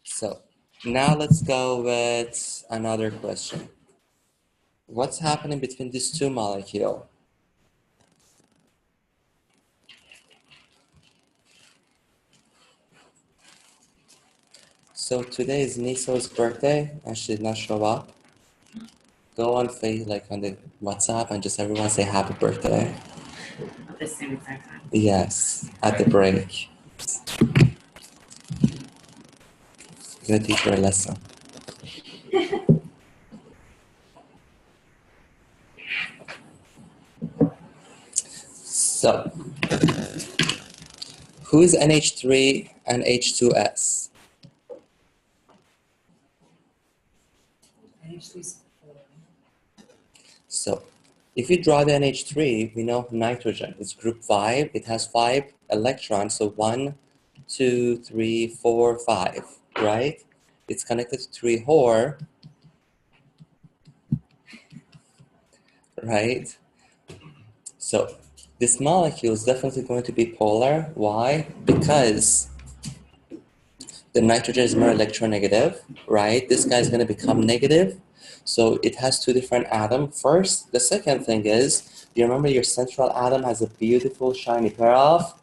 So now let's go with another question. What's happening between these two molecules? So today is Niso's birthday and she did not show up. Go on like on the WhatsApp and just everyone say happy birthday. At the same exact time. Yes, at the break. I'm gonna teach her a lesson. So, who's NH3 and H2S? So, if you draw the NH3, we know nitrogen is group 5. It has 5 electrons, so 1, 2, 3, 4, 5, right? It's connected to 3 HOR, right? So, this molecule is definitely going to be polar. Why? Because the nitrogen is more electronegative, right? This guy is going to become negative. So it has 2 different atoms. First, the second thing is, you remember your central atom has a beautiful shiny pair of?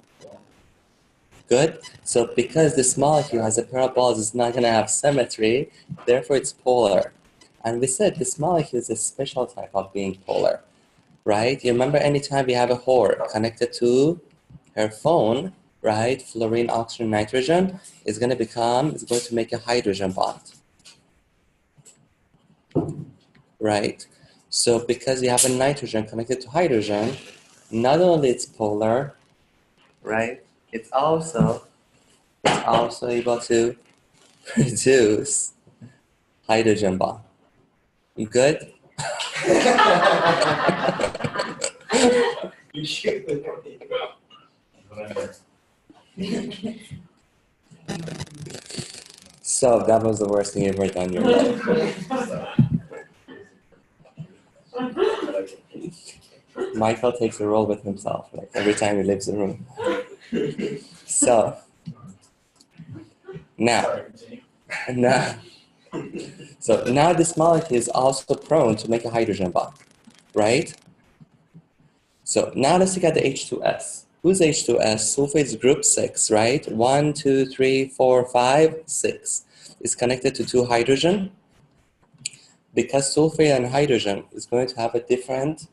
Good. So because this molecule has a pair of balls, it's not going to have symmetry. Therefore, it's polar. And we said this molecule is a special type of being polar, right? You remember anytime we have a HOR connected to her phone, right? Fluorine, oxygen, nitrogen is going to make a hydrogen bond, right? So because you have a nitrogen connected to hydrogen, not only it's polar, right? It's also able to produce hydrogen bond. You good? You should. So that was the worst thing you've ever done in your life. Michael takes a role with himself, like every time he leaves the room. So now this molecule is also prone to make a hydrogen bond, right? So now let's look at the H2S. Who's H2S? Sulfate's group 6, right? 1, 2, 3, 4, 5, 6. It's connected to 2 hydrogen. Because sulfate and hydrogen is going to have a different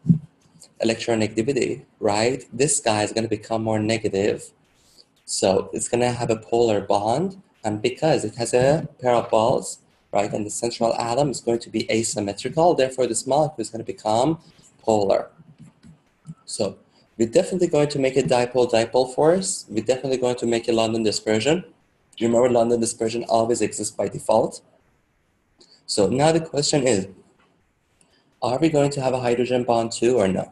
electronegativity, right? This guy is going to become more negative. So it's going to have a polar bond. And because it has a pair of balls, right, and the central atom is going to be asymmetrical, therefore this molecule is going to become polar. So we're definitely going to make a dipole-dipole force. We're definitely going to make a London dispersion. You remember London dispersion always exists by default. So now the question is, are we going to have a hydrogen bond too or no?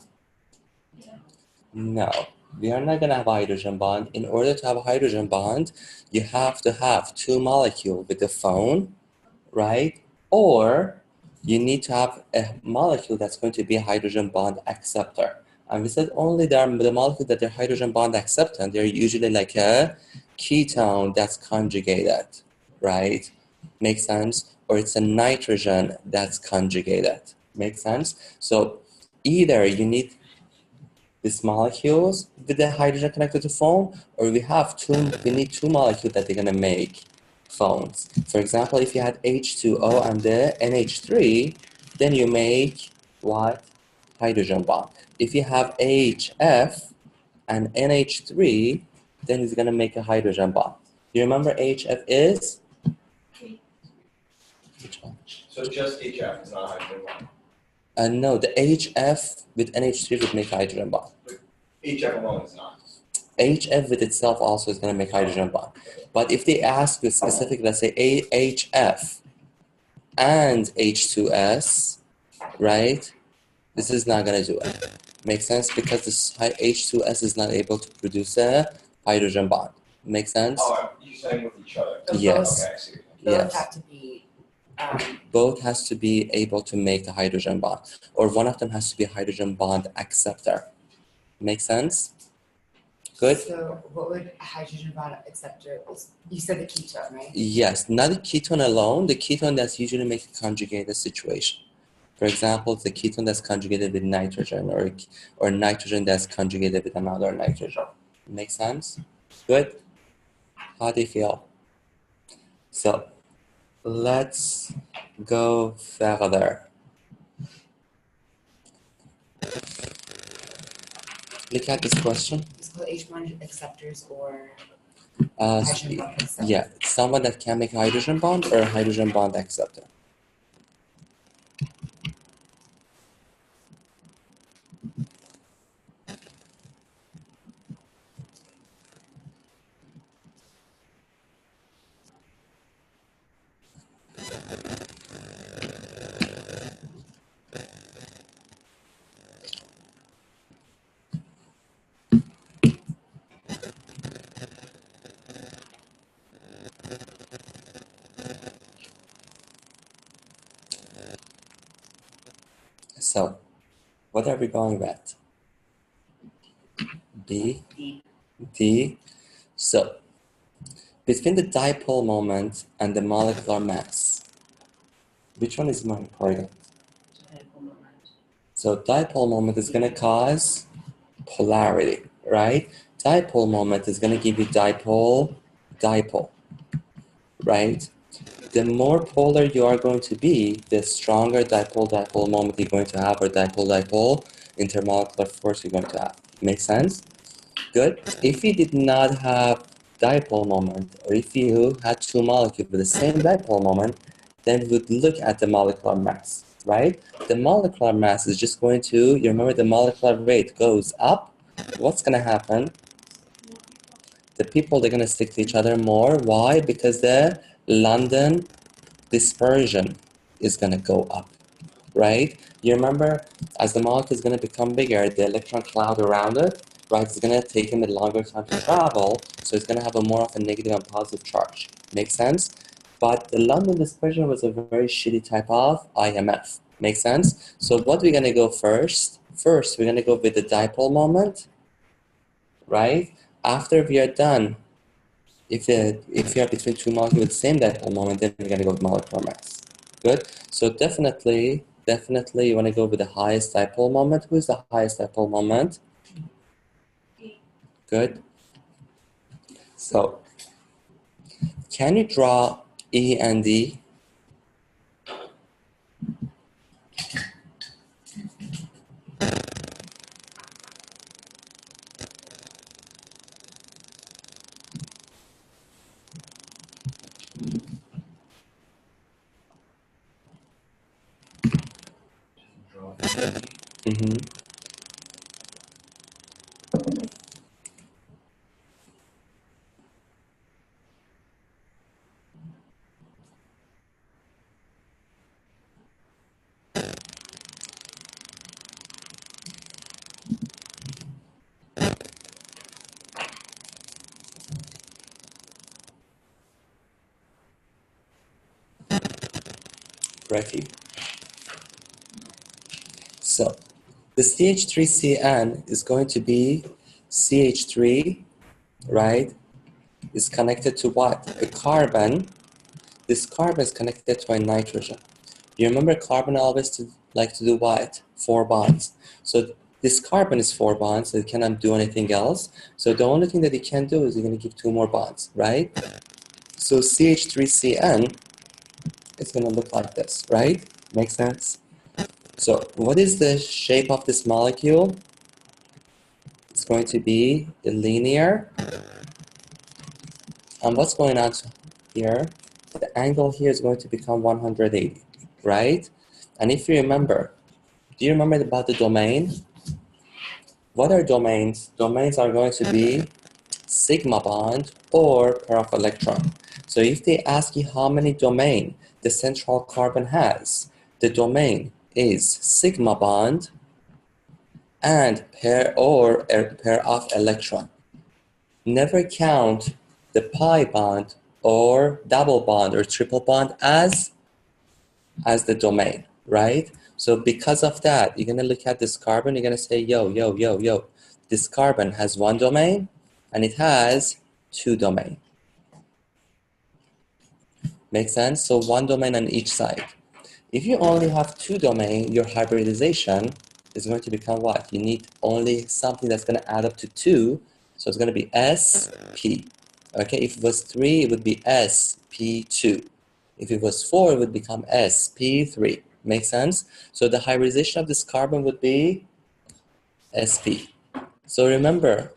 Yeah. No, we are not going to have a hydrogen bond. In order to have a hydrogen bond, you have to have 2 molecules with a phone, right? Or you need to have a molecule that's going to be a hydrogen bond acceptor. And we said only the molecule that they're hydrogen bond acceptant, they're usually like a ketone that's conjugated, right? Makes sense? Or it's a nitrogen that's conjugated. Makes sense? So either you need these molecules with the hydrogen connected to phone, or we need 2 molecules that they're gonna make phones. For example, if you had H2O and the NH3, then you make what? Hydrogen bond. If you have HF and NH3, then it's gonna make a hydrogen bond. You remember HF is? Which one? So just HF is not hydrogen bond. No, the HF with NH3 would make a hydrogen bond. HF alone is not. HF with itself also is going to make hydrogen bond. But if they ask you specifically, let's say HF and H2S, right? This is not going to do it. Makes sense? Because this H2S is not able to produce a hydrogen bond. Make sense? Oh, you're saying with each other? Yes. Okay, I see. Yes. Both have to be. Both has to be able to make a hydrogen bond, or one of them has to be a hydrogen bond acceptor. Make sense? Good? So what would a hydrogen bond acceptor, you said the ketone, right? Yes, not the ketone alone, the ketone that's usually make a conjugated situation. For example, the ketone that's conjugated with nitrogen or nitrogen that's conjugated with another nitrogen. Make sense? Good? How do you feel? So let's go further. Look at this question. It's called H1 acceptors or Uh, hydrogen bond acceptors. yeah, someone that can make a hydrogen bond or a hydrogen bond acceptor. So, what are we going with? B, D. D. So, between the dipole moment and the molecular mass, which one is more important? Dipole moment. So, dipole moment is going to cause polarity, right? Dipole moment is going to give you dipole, right? The more polar you are going to be, the stronger dipole moment you're going to have, or dipole intermolecular force you're going to have. Make sense? Good. If you did not have dipole moment, or if you had two molecules with the same dipole moment, then we would look at the molecular mass, right? The molecular mass is just going to, you remember the molecular weight goes up. What's going to happen? The people, they're going to stick to each other more. Why? Because the London dispersion is going to go up, right? You remember, as the molecule is going to become bigger, the electron cloud around it, right, it's going to take him a longer time to travel, so it's going to have a more of a negative and positive charge. Make sense? But the London dispersion was a very shitty type of IMF. Make sense? So what we're going to go first? First, we're going to go with the dipole moment, right? After we are done, if you are between two molecules with the same dipole moment, then we're going to go with molecular mass. Good? So definitely you want to go with the highest dipole moment. Who is the highest dipole moment? Good. So can you draw E and D? Mm-hmm. Righty. So the CH3CN is going to be CH3, right? Is connected to what? A carbon. This carbon is connected to a nitrogen. You remember carbon always like to do what? 4 bonds. So this carbon is 4 bonds, so it cannot do anything else. So the only thing that it can do is you're going to give 2 more bonds, right? So CH3CN is going to look like this, right? Makes sense? So what is the shape of this molecule? It's going to be a linear. And what's going on here? The angle here is going to become 180, right? And if you remember, do you remember about the domain? What are domains? Domains are going to be sigma bond or pair of electron. So if they ask you how many domain the central carbon has, the domain is sigma bond and pair of electron. Never count the pi bond or double bond or triple bond as the domain, right? So because of that, you're going to look at this carbon, you're going to say, yo, this carbon has 1 domain, and it has 2 domain. Make sense? So 1 domain on each side. If you only have 2 domain, your hybridization is going to become what? You need only something that's going to add up to 2. So it's going to be SP. Okay, if it was 3, it would be SP2. If it was 4, it would become SP3. Make sense? So the hybridization of this carbon would be SP. So remember,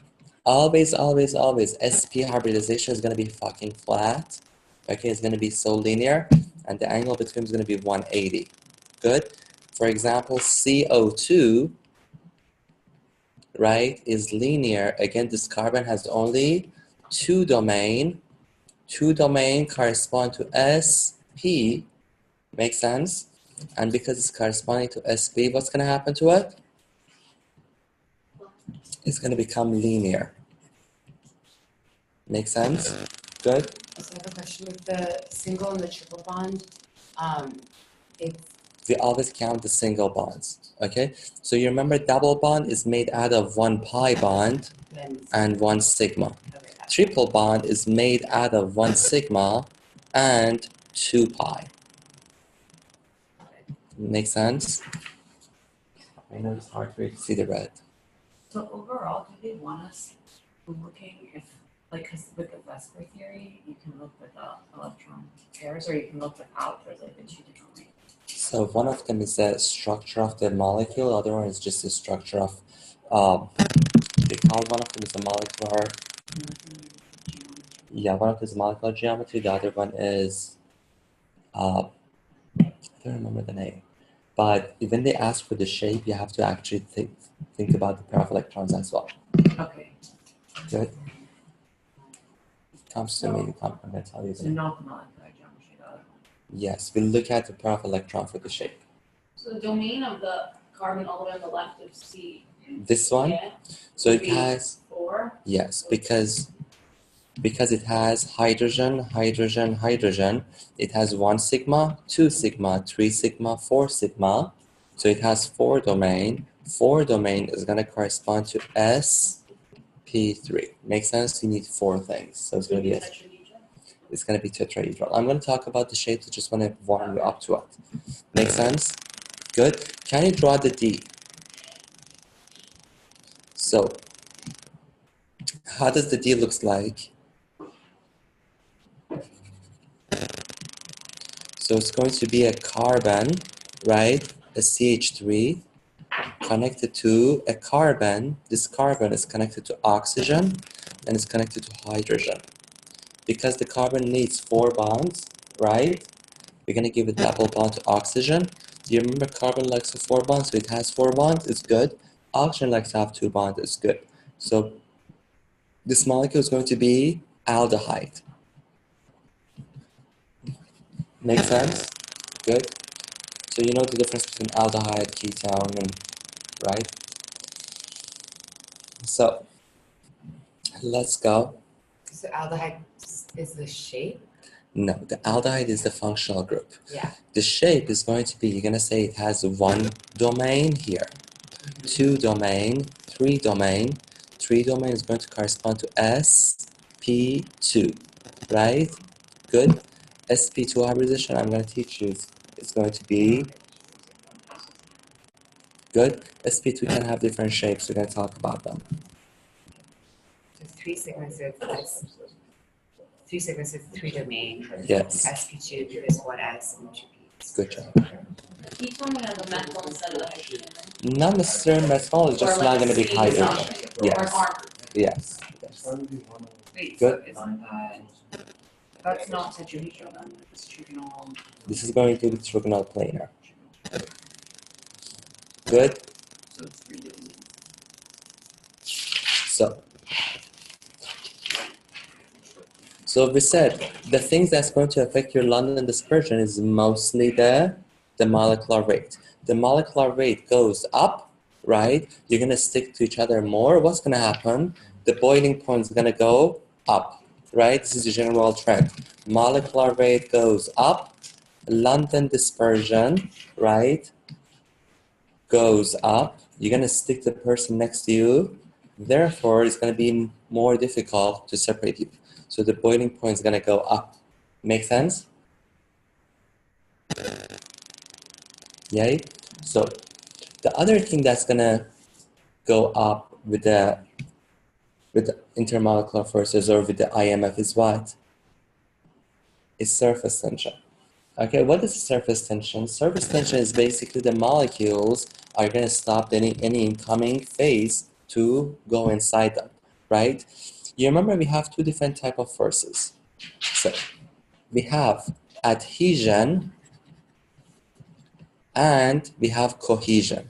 always, always, always, SP hybridization is going to be fucking flat. Okay, it's going to be so linear, and the angle between is going to be 180. Good? For example, CO2, right, is linear. Again, this carbon has only 2 domain. 2 domain correspond to SP. Makes sense? And because it's corresponding to SP, what's going to happen to it? It's going to become linear. Make sense? Good? So I have a question with the single and the triple bond. It's We always count the single bonds. Okay? So you remember double bond is made out of 1 pi bond then and 1 sigma. okay, that's Triple bond is made out of 1 sigma and 2 pi. Make sense? I know it's hard for you to see the red. So overall, do they want us looking if, like, because with the Vesper theory, you can look with the electron pairs, or you can look without for like the 2 different ways. So one of them is the structure of the molecule, the other one is just the structure of, they call one of them is the molecular, yeah, one of them is molecular geometry, the other one is, I don't remember the name. But when they ask for the shape, you have to actually think about the pair of electrons as well. Okay. Good? Comes to me, I'm going to tell you. So The not the molecular geometry, the other one. yes, we'll look at the pair of electron for the shape. So the domain of the carbon all the way on the left of C. This one, Yeah, so it Be- has, 4. yes, because it has hydrogen, hydrogen, hydrogen, it has 1 sigma, 2 sigma, 3 sigma, 4 sigma. So it has 4 domain. 4 domain is going to correspond to sp3. Makes sense? You need 4 things. So it's going to be tetrahedral. I'm going to talk about the shapes. I just want to warm you up to it. Make sense? Good. Can you draw the D? So how does the D looks like? So it's going to be a carbon, right? A CH3 connected to a carbon. This carbon is connected to oxygen and it's connected to hydrogen. Because the carbon needs 4 bonds, right? We're going to give a double bond to oxygen. Do you remember carbon likes 4 bonds? So it has 4 bonds, it's good. Oxygen likes to have 2 bonds, it's good. So this molecule is going to be aldehyde. Make sense? Good. So you know the difference between aldehyde, ketone, and right? So let's go. so aldehyde is the shape. No, the aldehyde is the functional group. Yeah. The shape is going to be, you're going to say it has 1 domain here, 2 domain, 3 domain. 3 domain is going to correspond to sp2, right? Good. sp2 hybridization, I'm going to teach you, it's going to be good. sp2 can have different shapes, we're going to talk about them. There's 3 segments of this. 3 segments of 3 domain. Yes. sp2 because 1s and 2 p's. Good job. He told me of the methyl instead of the hydrogen. Not necessarily methyl, it's just Or not like going to be C hydrogen. something. Yes. Or an R. Yes. Yes. Wait, Good. so isn't that's not tetrahedral then? It's trigonal. This is going to be trigonal planar. Good. So it's 3 domains. So we said the things that's going to affect your London dispersion is mostly the molecular rate. The molecular rate goes up, right? You're going to stick to each other more. What's going to happen? The boiling point is going to go up, right? This is the general trend. Molecular rate goes up. London dispersion, right, goes up. You're going to stick to the person next to you. Therefore, it's going to be more difficult to separate you. So the boiling point is gonna go up. Make sense? Yay? So the other thing that's gonna go up with the intermolecular forces or with the IMF is what? Is surface tension. Okay, what is surface tension? Surface tension is basically the molecules are gonna stop any incoming phase to go inside them, right? You remember we have two different type of forces. So we have adhesion and we have cohesion.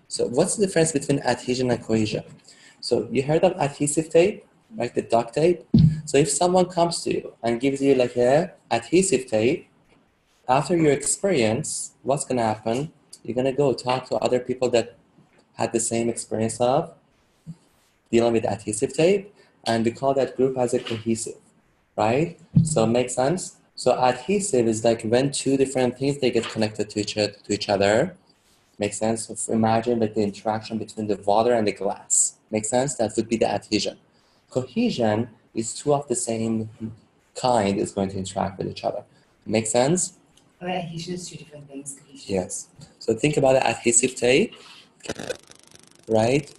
So what's the difference between adhesion and cohesion? So you heard of adhesive tape, right? The duct tape. So if someone comes to you and gives you like a adhesive tape, after your experience, what's gonna happen? You're gonna go talk to other people that had the same experience of dealing with adhesive tape, and we call that group as a cohesive, right? So make sense? So adhesive is like when two different things they get connected to each other. Make sense? So imagine like the interaction between the water and the glass. Make sense? That would be the adhesion. Cohesion is two of the same kind is going to interact with each other. Make sense? Oh, adhesion is two different things. Cohesion. Yes. So think about the adhesive tape, right?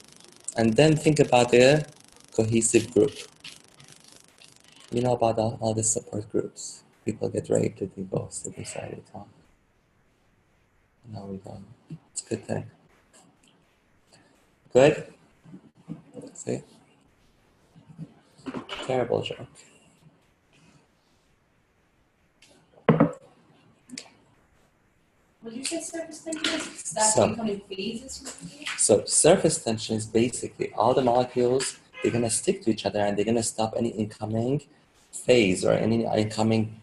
And then think about the cohesive group. You know about all the support groups. People get raped, they go sit beside it. Huh? No, we don't. It's a good thing. Good? See? Terrible joke. What did you say surface tension is? Stacks So- becoming phases from here? So surface tension is basically all the molecules, they're gonna stick to each other and they're gonna stop any incoming phase or any incoming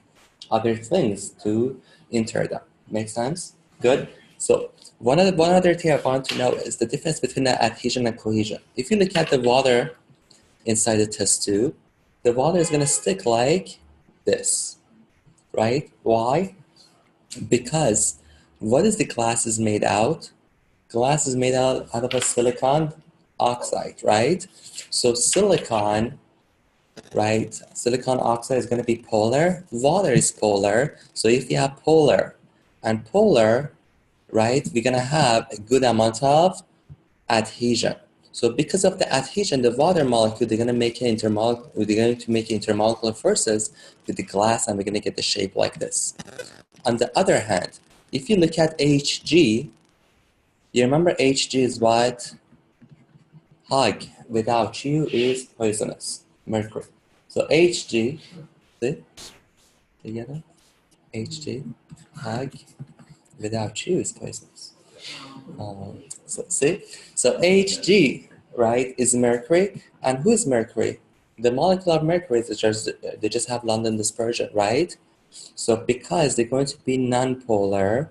other things to enter them. Make sense? Good. So one other thing I want to know is the difference between the adhesion and cohesion. If you look at the water inside the test tube, the water is gonna stick like this, right? Why? Because what is the glass is made out? Glass is made out of a silicon oxide, right? So silicon, right? Silicon oxide is going to be polar. Water is polar. So if you have polar and polar, right, we're going to have a good amount of adhesion. So because of the adhesion, the water molecule, they're going to make intermolecular forces with the glass, and we're going to get the shape like this. On the other hand, if you look at Hg, you remember Hg is what? Hug without you is poisonous. Mercury. So Hg, see? Together? Hg, hug without you is poisonous. So see? So Hg, right, is mercury. And who is mercury? The molecule of mercury is they just have London dispersion, right? So because they're going to be nonpolar,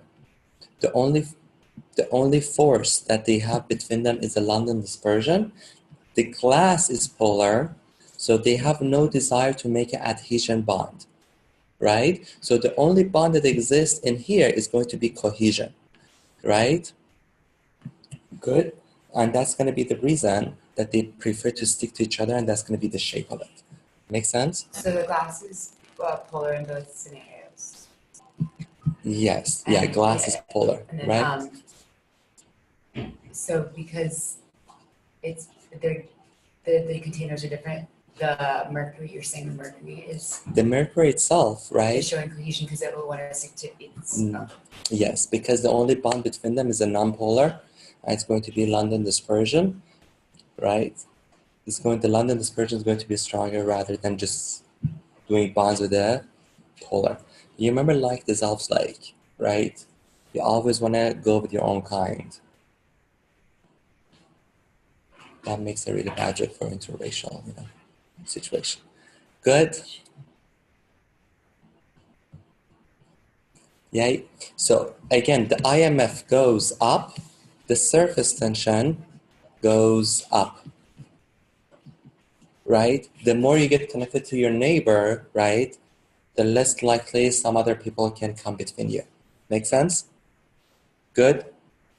the only force that they have between them is the London dispersion. The glass is polar, so they have no desire to make an adhesion bond, right? So the only bond that exists in here is going to be cohesion, right? Good. And that's going to be the reason that they prefer to stick to each other, and that's going to be the shape of it. Make sense? So the glass is polar in both scenarios. Yes. Yeah, And- glass is polar, And then, right? so because it's the containers are different, the mercury, you're saying the mercury is The mercury itself, right? showing cohesion because it will want to stick to its. Yes, because the only bond between them is a nonpolar, and it's going to be London dispersion, right? The London dispersion is going to be stronger rather than just doing bonds with a polar. You remember like dissolves like, right? You always want to go with your own kind. That makes a really bad joke for interracial, situation. Good. Yeah. So again, the IMF goes up, the surface tension goes up, right? The more you get connected to your neighbor, right, the less likely some other people can come between you. Make sense? Good.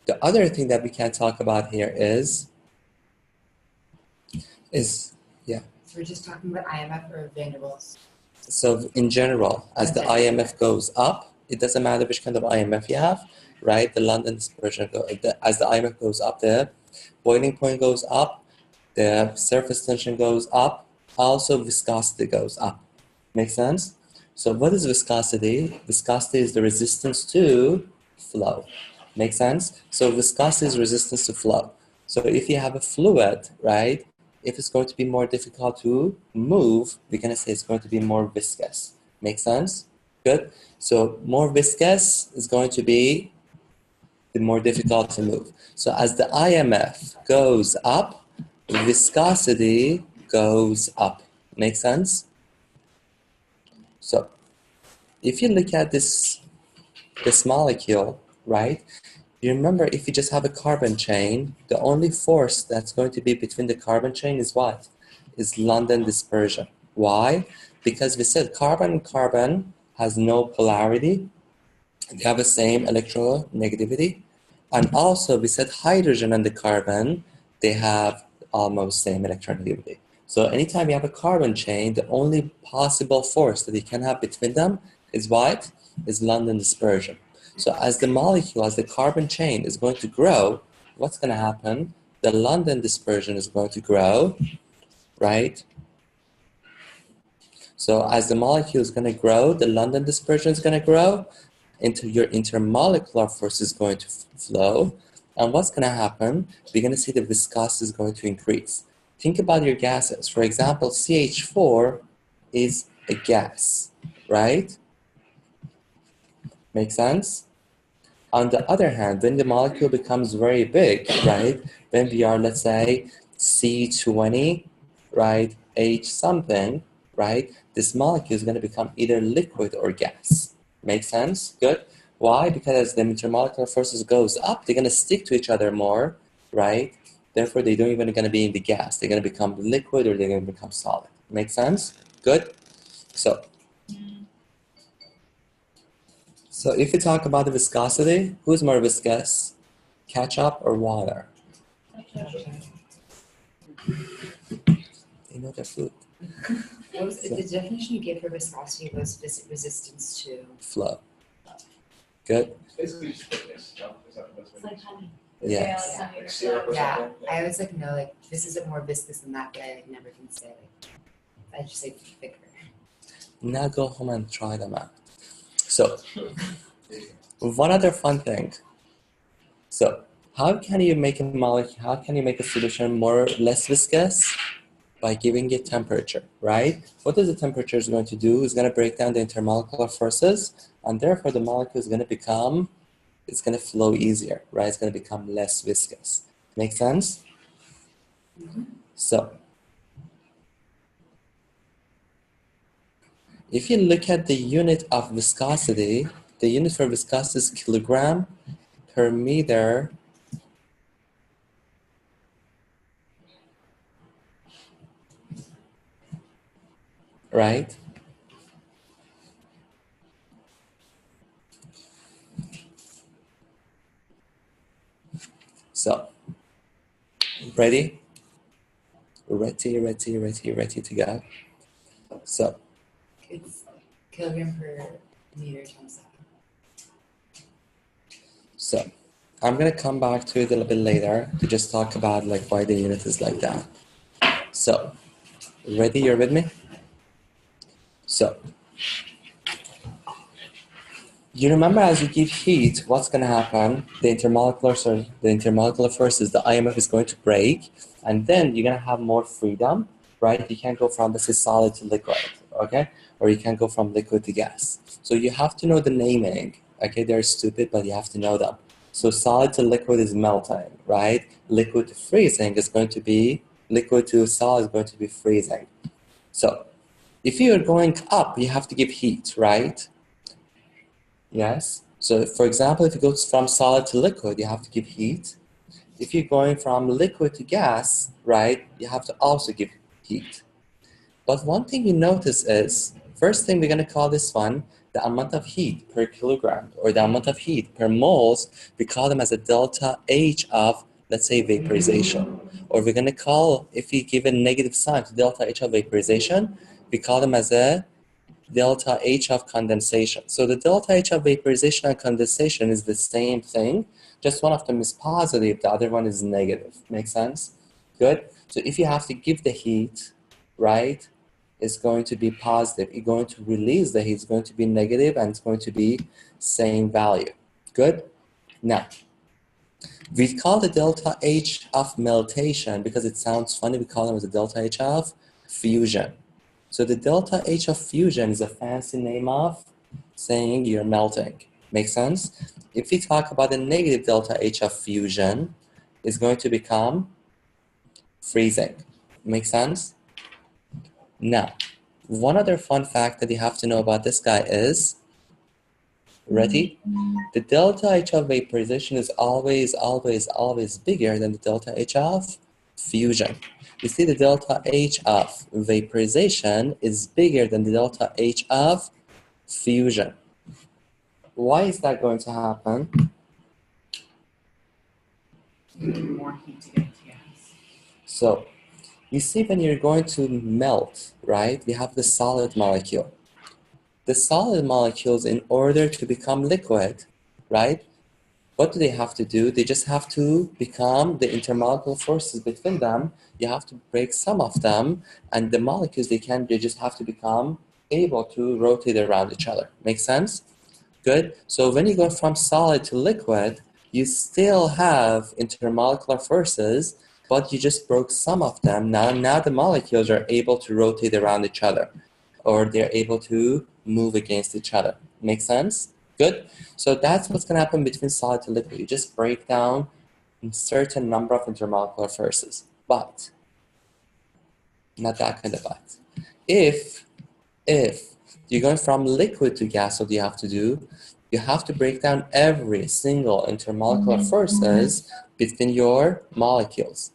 The other thing that we can talk about here is Yeah. So we're just talking about IMF or van der Waals? So in general, as the IMF goes up, it doesn't matter which kind of IMF you have, right? The London dispersion, as the IMF goes up, the boiling point goes up, the surface tension goes up, also viscosity goes up. Make sense? So what is viscosity? Viscosity is the resistance to flow. Make sense? So viscosity is resistance to flow. So if you have a fluid, right, if it's going to be more difficult to move, we're going to say it's going to be more viscous. Make sense? Good. So more viscous is going to be the more difficult to move. So as the IMF goes up, viscosity goes up. Make sense? So if you look at this molecule, right? You remember if you just have a carbon chain, the only force that's going to be between the carbon chain is what? Is London dispersion. Why? Because we said carbon and carbon has no polarity. They have the same electronegativity. And also we said hydrogen and the carbon, they have almost same electronegativity. So anytime you have a carbon chain, the only possible force that you can have between them is what? Is London dispersion. So as the molecule, as the carbon chain is going to grow, what's going to happen? The London dispersion is going to grow, right? So as the molecule is going to grow, the London dispersion is going to grow, into your intermolecular force is going to flow. And what's going to happen? We're going to see the viscosity is going to increase. Think about your gases. For example, CH4 is a gas, right? Make sense? On the other hand, when the molecule becomes very big, right? When we are, let's say, C20, right? H something, right? This molecule is going to become either liquid or gas. Make sense? Good. Why? Because as the intermolecular forces goes up, they're going to stick to each other more, right? Therefore, they don't even going to be in the gas. They're going to become liquid or they're going to become solid. Make sense? Good. So if you talk about the viscosity, who's more viscous? Ketchup or water? They know their food. What was the definition you gave for viscosity was resistance to Flow. Good. It's basically just thickness, no? Is that what's It's like honey. Yes. Yeah, like syrup or yeah. something? I always like no, like this isn't more viscous than that, but I like never can say like I just say thicker. Now go home and try them out. So, one other fun thing. So, how can you make a molecule? How can you make a solution less viscous? By giving it temperature, right? What is the temperature is going to do? It's going to break down the intermolecular forces, and therefore the molecule is going to become, it's going to flow easier, right? It's going to become less viscous. Make sense? So, if you look at the unit of viscosity, the unit for viscosity is kilogram per meter right? So, ready? Ready to go. So, It's kilogram per meter times second. So, I'm gonna come back to it a little bit later to just talk about like why the unit is like that. So, ready? You're with me? So, you remember as you give heat, what's gonna happen? The intermolecular forces, the IMF is going to break, and then you're gonna have more freedom, right? You can't go from let's say solid to liquid, okay? Or you can go from liquid to gas. So you have to know the naming. Okay, they're stupid, but you have to know them. So solid to liquid is melting, right? Liquid to freezing is going to be, liquid to solid is going to be freezing. So if you're going up, you have to give heat, right? Yes. So for example, if you go from solid to liquid, you have to give heat. If you're going from liquid to gas, right, you have to also give heat. But one thing you notice is, first thing we're going to call this one, the amount of heat per kilogram, or the amount of heat per moles, we call them as a delta H of let's say vaporization. Or we're going to call, if we give a negative sign to delta H of vaporization, we call them as a delta H of condensation. So the delta H of vaporization and condensation is the same thing, just one of them is positive, the other one is negative. Make sense? Good. So if you have to give the heat, right, it's going to be positive. You're going to release the heat, it's going to be negative, and it's going to be same value. Good. Now, we call the delta H of meltation, because it sounds funny, we call them as a delta H of fusion. So the delta H of fusion is a fancy name of saying you're melting. Make sense? If we talk about the negative delta H of fusion, it's going to become freezing. Make sense? Now, one other fun fact that you have to know about this guy is, ready? The delta H of vaporization is always, always, always bigger than the delta H of fusion. You see, the delta H of vaporization is bigger than the delta H of fusion. Why is that going to happen? You need more heat to get it to gas. So, you see, when you're going to melt, right, we have the solid molecule. The solid molecules, in order to become liquid, right, what do they have to do? They just have to become the intermolecular forces between them. You have to break some of them, and the molecules, they just have to become able to rotate around each other. Make sense? Good. So when you go from solid to liquid, you still have intermolecular forces, but you just broke some of them. Now the molecules are able to rotate around each other, or they're able to move against each other. Make sense? Good. So that's what's going to happen between solid to liquid. You just break down a certain number of intermolecular forces. But, not that kind of but. If you're going from liquid to gas, what do you have to do? You have to break down every single intermolecular forces between your molecules.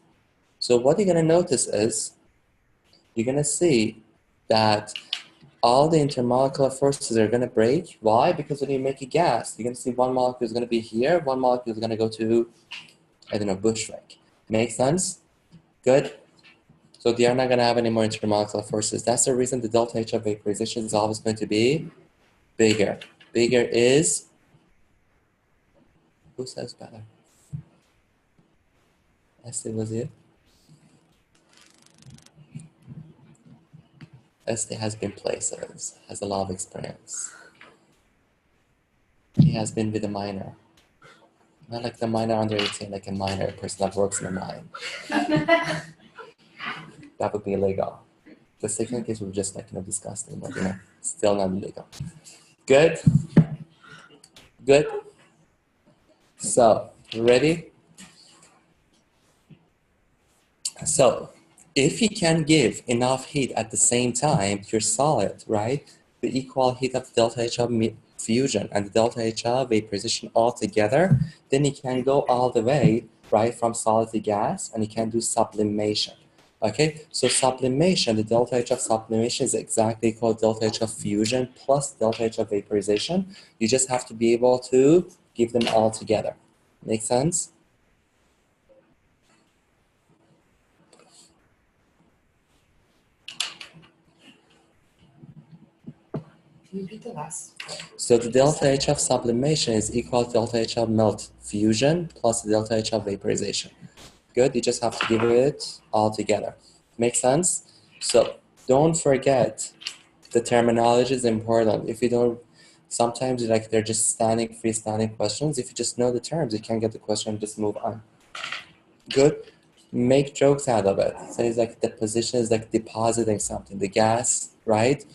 So what you're going to notice is, you're going to see that all the intermolecular forces are going to break. Why? Because when you make a gas, you're going to see one molecule is going to be here, one molecule is going to go to, I don't know, Bushwick. Make sense? Good. So they are not going to have any more intermolecular forces. That's the reason the delta H of vaporization is always going to be bigger. Bigger is, who says better? Estee, was it? Estee has been places, has a lot of experience. He has been with a minor. Not like the minor under 18, like a minor person that works in a mine. That would be illegal. The second case would be just like, disgusting, but still not illegal. Good? Good? So, ready? So, if you can give enough heat at the same time to your solid, right, the equal heat of delta H of fusion and the delta H of vaporization all together, then you can go all the way, right, from solid to gas, and you can do sublimation. Okay, so sublimation, the delta H of sublimation is exactly equal to delta H of fusion plus delta H of vaporization. You just have to be able to give them all together. Make sense? Can you repeat the last? So the delta H of sublimation is equal to delta H of melt fusion plus the delta H of vaporization. Good, you just have to give it all together. Make sense? So don't forget, the terminology is important. If you don't, sometimes they're just freestanding questions. If you just know the terms, you can get the question and just move on. Good. Make jokes out of it. Say it's like the position is like depositing something, the gas, right?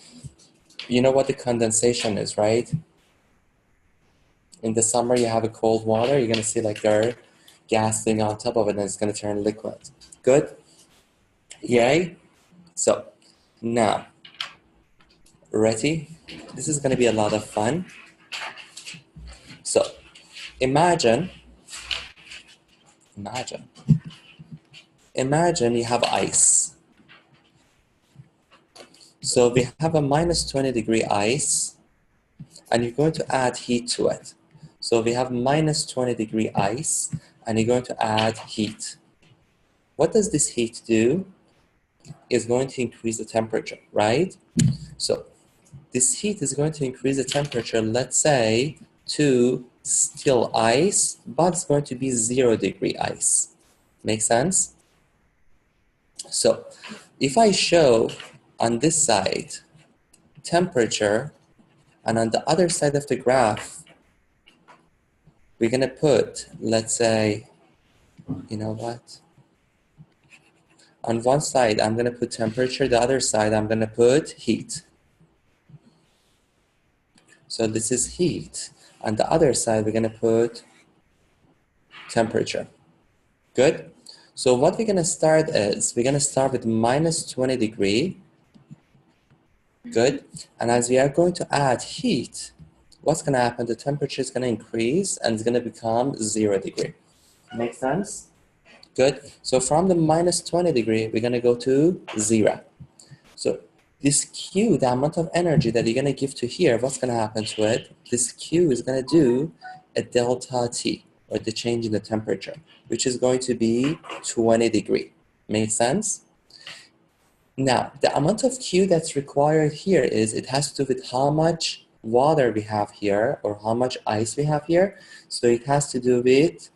You know what the condensation is, right? In the summer, you have a cold water, you're going to see like there are gas thing on top of it, and it's going to turn liquid. Good? Yay? So, now, ready? This is going to be a lot of fun. So, imagine you have ice. So we have a minus 20 degree ice, and you're going to add heat to it. So we have minus 20 degree ice, and you're going to add heat. What does this heat do? It's going to increase the temperature, right? So this heat is going to increase the temperature, let's say, to still ice, but it's going to be 0 degree ice. Make sense? So if I show on this side temperature, and on the other side of the graph, we're going to put, let's say, you know what? On one side, I'm going to put temperature. The other side, I'm going to put heat. So this is heat. On the other side, we're going to put temperature. Good? So what we're going to start is, we're going to start with minus 20 degree. Good? And as we are going to add heat, what's going to happen? The temperature is going to increase and it's going to become 0 degree. Make sense? Good. So from the minus 20 degree, we're going to go to 0. So this Q, the amount of energy that you're going to give to here, what's going to happen to it? This Q is going to do a delta T, or the change in the temperature, which is going to be 20 degree. Make sense? Now, the amount of Q that's required here is, it has to do with how much water we have here, or how much ice we have here. So it has to do with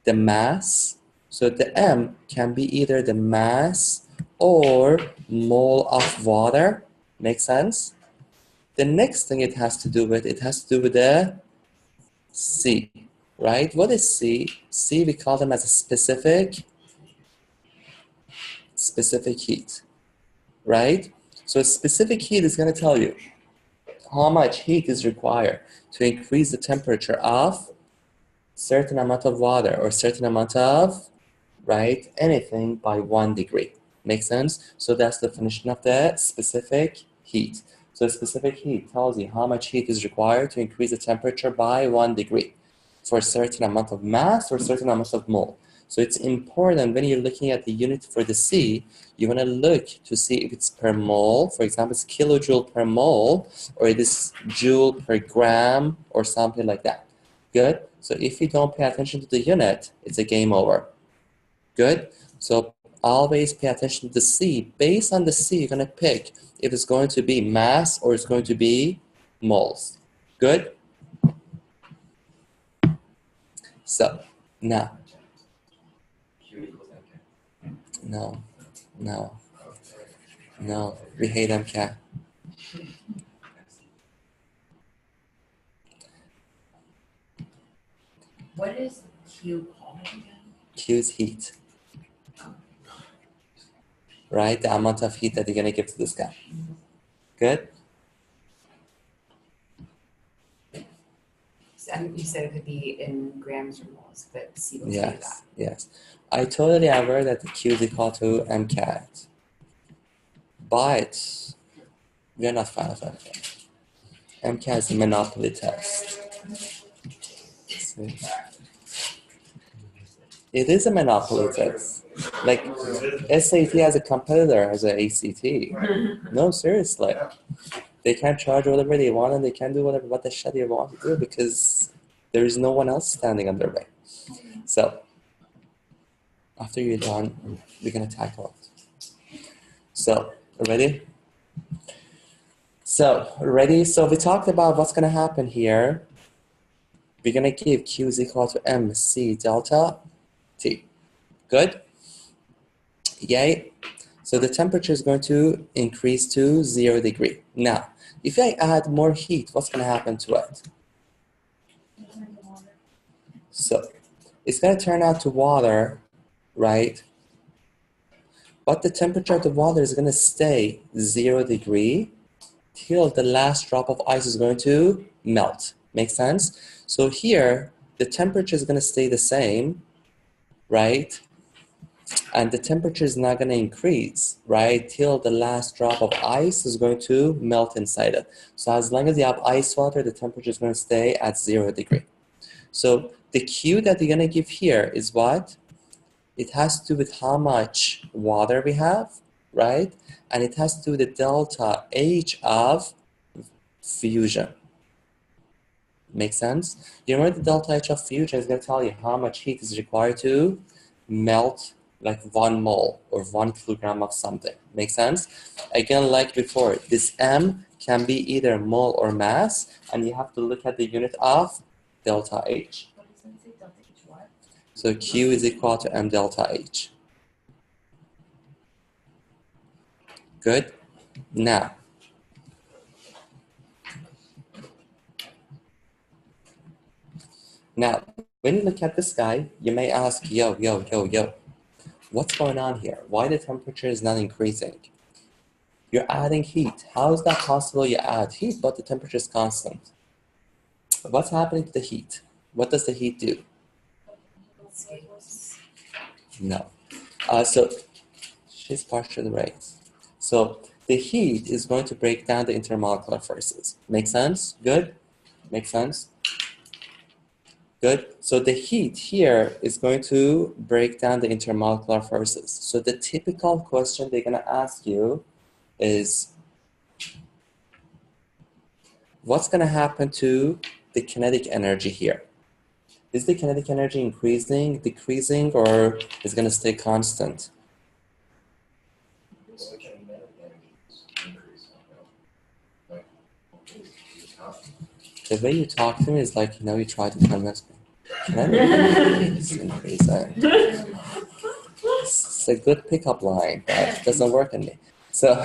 the mass. So the M can be either the mass or mole of water. Make sense? The next thing it has to do with, it has to do with the C, right? What is C? C, we call them as a specific heat, right? So specific heat is going to tell you how much heat is required to increase the temperature of certain amount of water or certain amount of, right, anything by 1 degree. Make sense? So that's the definition of the specific heat. So specific heat tells you how much heat is required to increase the temperature by 1 degree for a certain amount of mass or certain amount of mole. So it's important when you're looking at the unit for the C, you want to look to see if it's per mole, for example, it's kilojoule per mole, or it is joule per gram, or something like that. Good? So if you don't pay attention to the unit, it's a game over. Good? So always pay attention to the C. Based on the C, you're going to pick if it's going to be mass or it's going to be moles. Good? So, now. No. We hate MCAT. What is Q called again? Q is heat. Right? The amount of heat that you're going to give to this guy. Good? So, you said it could be in grams or moles, but C will tell you that. Yes. I totally aware that the Q is equal to MCAT. But we are not fan of MCAT. MCAT is a monopoly test. See? It is a monopoly test. Like SAT as a competitor has an ACT. No, seriously. They can't charge whatever they want and they can do what the shit they want to do because there is no one else standing on their way. So, after you're done, we're going to tackle it. So, ready? So, ready? So, we talked about what's going to happen here. We're going to give Q is equal to MC delta T. Good? Yay? So, the temperature is going to increase to 0 degree. Now, if I add more heat, what's going to happen to it? So, it's going to turn out to water, right? But the temperature of the water is going to stay 0 degree till the last drop of ice is going to melt. Make sense? So here, the temperature is going to stay the same, right? And the temperature is not going to increase, right? Till the last drop of ice is going to melt inside it. So as long as you have ice water, the temperature is going to stay at 0 degree. So the Q that you're going to give here is what? It has to do with how much water we have, right? And it has to do with the delta H of fusion. Make sense? You remember the delta H of fusion is going to tell you how much heat is required to melt like 1 mole or 1 kilogram of something. Make sense? Again, like before, this M can be either mole or mass, and you have to look at the unit of delta H. What does that say, delta H what? So Q is equal to M delta H. Good? Now, when you look at this guy, you may ask, yo, what's going on here? Why the temperature is not increasing? You're adding heat. How is that possible? You add heat, but the temperature is constant. What's happening to the heat? What does the heat do? No. So she's partially right. So the heat is going to break down the intermolecular forces. Make sense? Good? Make sense? Good. So the heat here is going to break down the intermolecular forces. So the typical question they're going to ask you is, what's going to happen to the kinetic energy here? Is the kinetic energy increasing, decreasing, or is it going to stay constant? It's like kinetic energy is increasing, like, The way you talk to me is like, you try to convince me. Kinetic energy is increasing. It's a good pickup line, but it doesn't work on me. So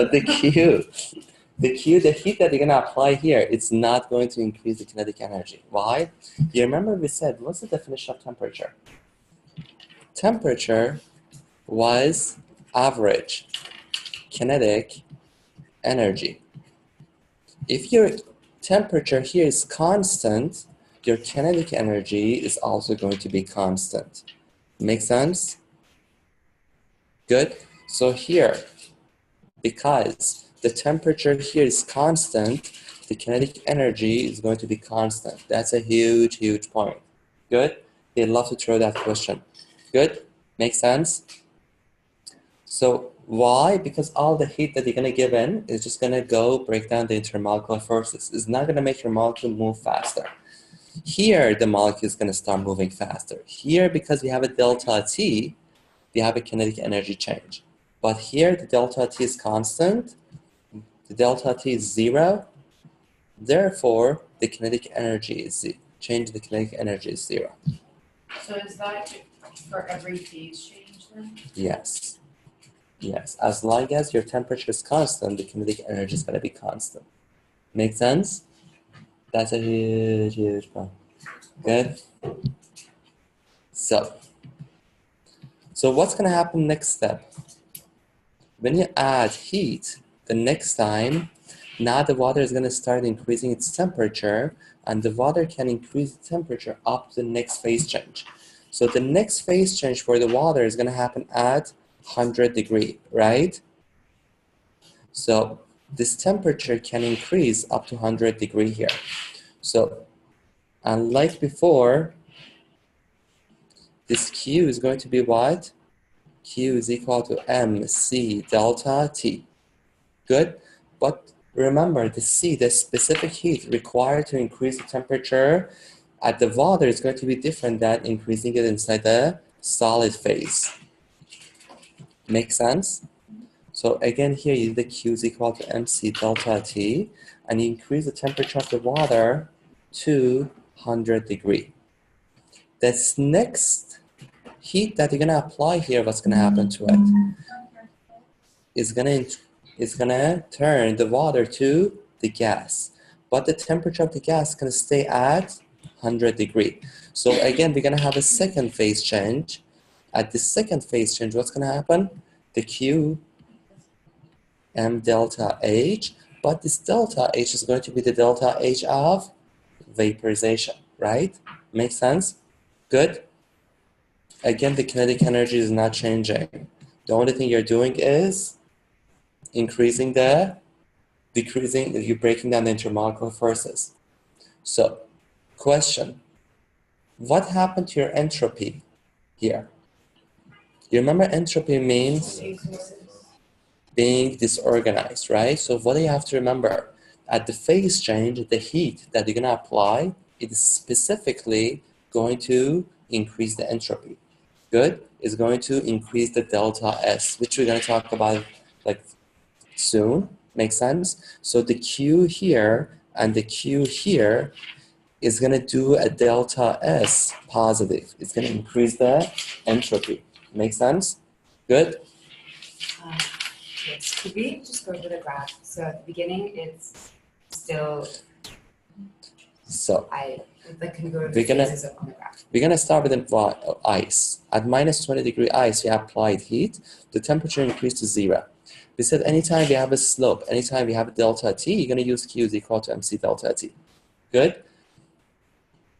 the heat that you're going to apply here, it's not going to increase the kinetic energy. Why? You remember we said, what's the definition of temperature? Temperature was average kinetic energy. If your temperature here is constant, your kinetic energy is also going to be constant. Make sense? Good? So here, because the temperature here is constant, the kinetic energy is going to be constant. That's a huge, huge point. Good? They'd love to throw that question. Good? Makes sense? So why? Because all the heat that you're going to give in is just going to go break down the intermolecular forces. It's not going to make your molecule move faster. Here, the molecule is going to start moving faster. Here, because we have a delta T, we have a kinetic energy change. But here, the delta T is constant. The delta T is 0. Therefore, the kinetic energy is change. The kinetic energy is 0. So is that for every phase change then? Yes. Yes. As long as your temperature is constant, the kinetic energy is going to be constant. Make sense? That's a huge, huge point. Good? So what's going to happen next step? When you add heat, the next time, now the water is going to start increasing its temperature, and the water can increase the temperature up to the next phase change. So the next phase change for the water is going to happen at 100 degrees, right? So this temperature can increase up to 100 degrees here. So unlike before, this Q is going to be what? Q is equal to MC delta T. Good? But remember, the C, the specific heat required to increase the temperature at the water is going to be different than increasing it inside the solid phase. Make sense? So again, here the Q is equal to MC delta T, and you increase the temperature of the water to 100 degrees. This next heat that you're going to apply here, what's going to happen to it? It's going to turn the water to the gas. But the temperature of the gas is going to stay at 100 degrees. So again, we're going to have a second phase change. At the second phase change, what's going to happen? The Q, M delta H, but this delta H is going to be the delta H of vaporization, right? Makes sense? Good? Again, the kinetic energy is not changing. The only thing you're doing is increasing decreasing, you're breaking down the intermolecular forces. So, question, what happened to your entropy here? You remember entropy means being disorganized, right? So what do you have to remember? at the phase change, the heat that you're going to apply is specifically going to increase the entropy. Good? It's going to increase the delta S, which we're going to talk about like soon. Make sense? So the Q here and the Q here is going to do a delta S positive. It's going to increase the entropy. Make sense? Good? Yes, could we just go over the graph? So at the beginning, it's still, So can we go to the We're gonna- phases on the graph? we're going to start with the ice. At minus 20 degree ice, you applied heat. The temperature increased to 0. We said anytime you have a slope, anytime you have a delta T, you're going to use Q is equal to MC delta T. Good?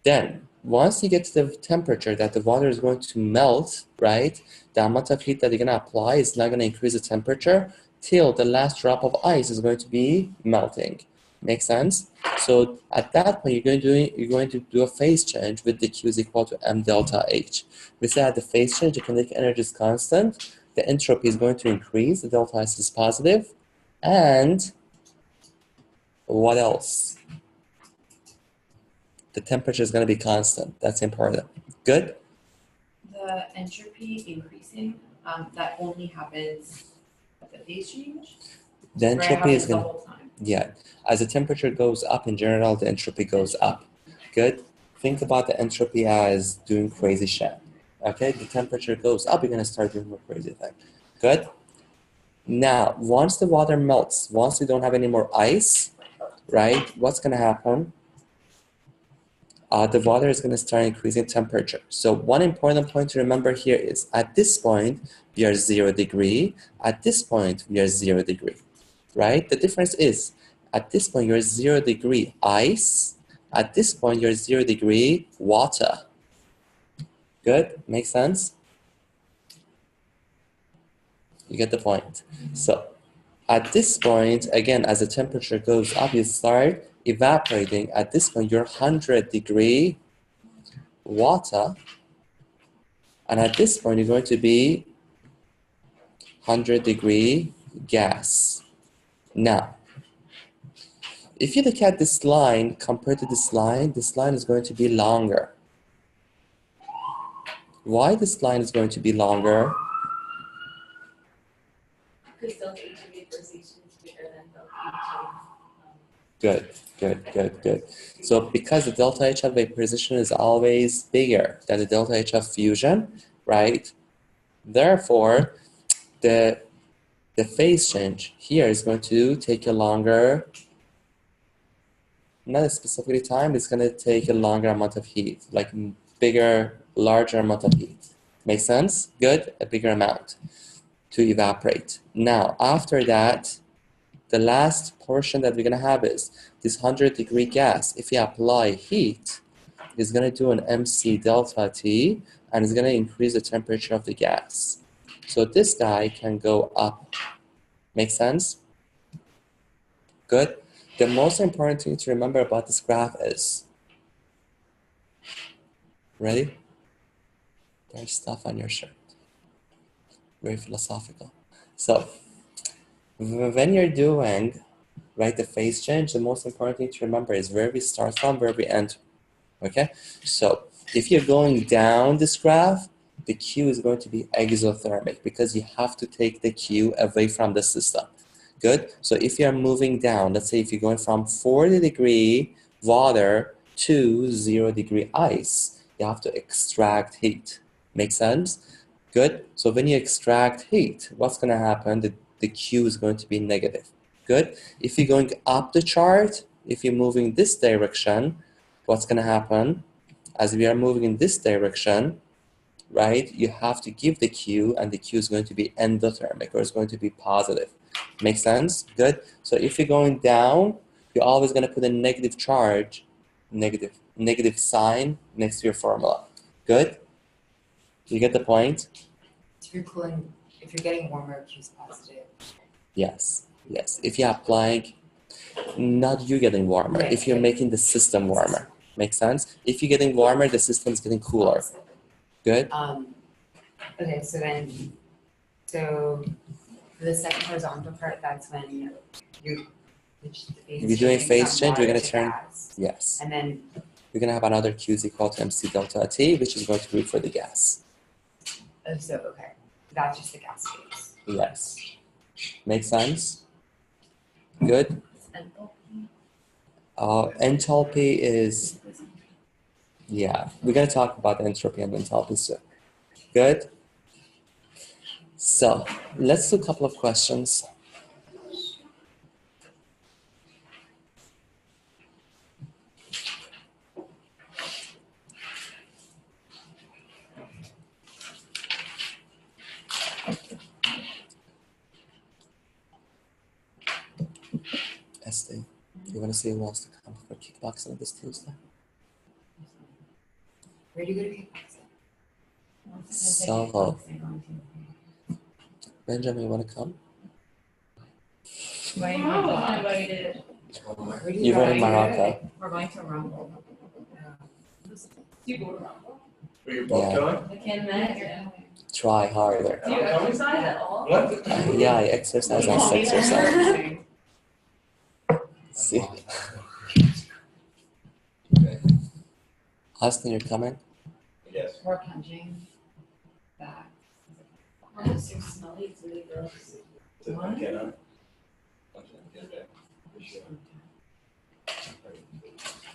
Then, once you get to the temperature that the water is going to melt, right, the amount of heat that you're going to apply is not going to increase the temperature till the last drop of ice is going to be melting. Make sense? So at that point, you're going to do a phase change with the Q is equal to M delta H. We say at the phase change, the kinetic energy is constant, the entropy is going to increase, the delta S is positive, and what else? The temperature is going to be constant. That's important. Good? The entropy increasing, that only happens at the phase change? The Or it entropy is happens going the to, whole time? yeah. As the temperature goes up in general, the entropy goes up. Good? Think about the entropy as doing crazy shit. Okay? The temperature goes up, you're going to start doing more crazy thing. Good? Now, once the water melts, once we don't have any more ice, right, what's going to happen? The water is going to start increasing temperature. So one important point to remember here is at this point, we are 0 degree. At this point, we are 0 degree, right? The difference is at this point, you're 0 degree ice. At this point, you're 0 degree water. Good? Make sense? You get the point. So at this point, again, as the temperature goes up, you start evaporating. At this point, you're 100 degree water. And at this point, you're going to be 100 degree gas. Now, if you look at this line compared to this line is going to be longer. Why this line is going to be longer? Because delta H vaporization is bigger than delta H. Good. So because the delta H of vaporization is always bigger than the delta H of fusion, right? Therefore, the phase change here is going to take a longer, not a specific time, it's going to take a longer amount of heat, like bigger, larger amount of heat. Make sense? Good? A bigger amount to evaporate. Now, after that, the last portion that we're going to have is this 100 degree gas. If you apply heat, it's going to do an MC delta T, and it's going to increase the temperature of the gas. So this guy can go up. Make sense? Good. The most important thing to remember about this graph is, ready? There's stuff on your shirt. Very philosophical. So, when you're doing, right, the phase change, the most important thing to remember is where we start from, where we end. Okay? So, if you're going down this graph, the Q is going to be exothermic because you have to take the Q away from the system. Good? So if you're moving down, let's say if you're going from 40 degree water to 0 degree ice, you have to extract heat. Make sense? Good? So when you extract heat, what's going to happen? The Q is going to be negative. Good? If you're going up the chart, if you're moving this direction, what's going to happen? As we are moving in this direction, right, you have to give the Q, and the Q is going to be endothermic, or it's going to be positive. Make sense? Good. So if you're going down, you're always going to put a negative charge, negative sign next to your formula. Good? You get the point? If you're cooling, if you're getting warmer, Q's positive. Yes. If you're applying, not you getting warmer, Right. if you're making the system warmer. Make sense? If you're getting warmer, the system is getting cooler. Good? Okay, so for the second horizontal part, that's when If you're doing phase change, we're gonna turn, gas. yes. And then, We're gonna have another Q is equal to MC delta T, which is going to be for the gas. oh, so, okay, that's just the gas phase. Yes. Make sense? Good. Enthalpy is, yeah, we're gonna talk about entropy and enthalpy soon. Good. So let's do a couple of questions. Estee, do you want to see who wants to come for kickboxing this Tuesday? Where do you go to kickboxing? Solo. Benjamin, you want to come? Why I'm not invited. Where do You're go? in Morocco. We're going to Rumble. You go to Rumble. Are you both Yeah. going? I can't imagine. Try harder. Do you exercise at all? What? Yeah, I exercise on 6 or 7. See. Austin, you're coming? Yes. We're punching back. Almost too smelly to be gross. What?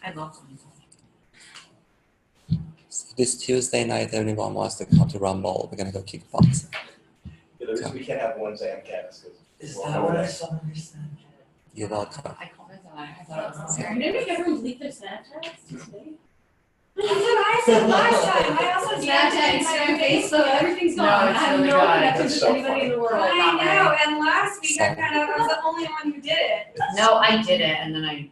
I love punching. So this Tuesday night, everyone wants to come to Rumble. We're gonna go kickboxing. Yeah, the reason we can't have Wednesday MCAT is because. You're welcome. I called it that. I thought it was Are you gonna make everyone delete their Snapchats today? That's what I said last time. I also Snapchat, Instagram, Facebook, everything's No, gone. it's I have really no gone. connections That's with so anybody in the world. I know, and last week I was the only one who did it. No, I did it, and then I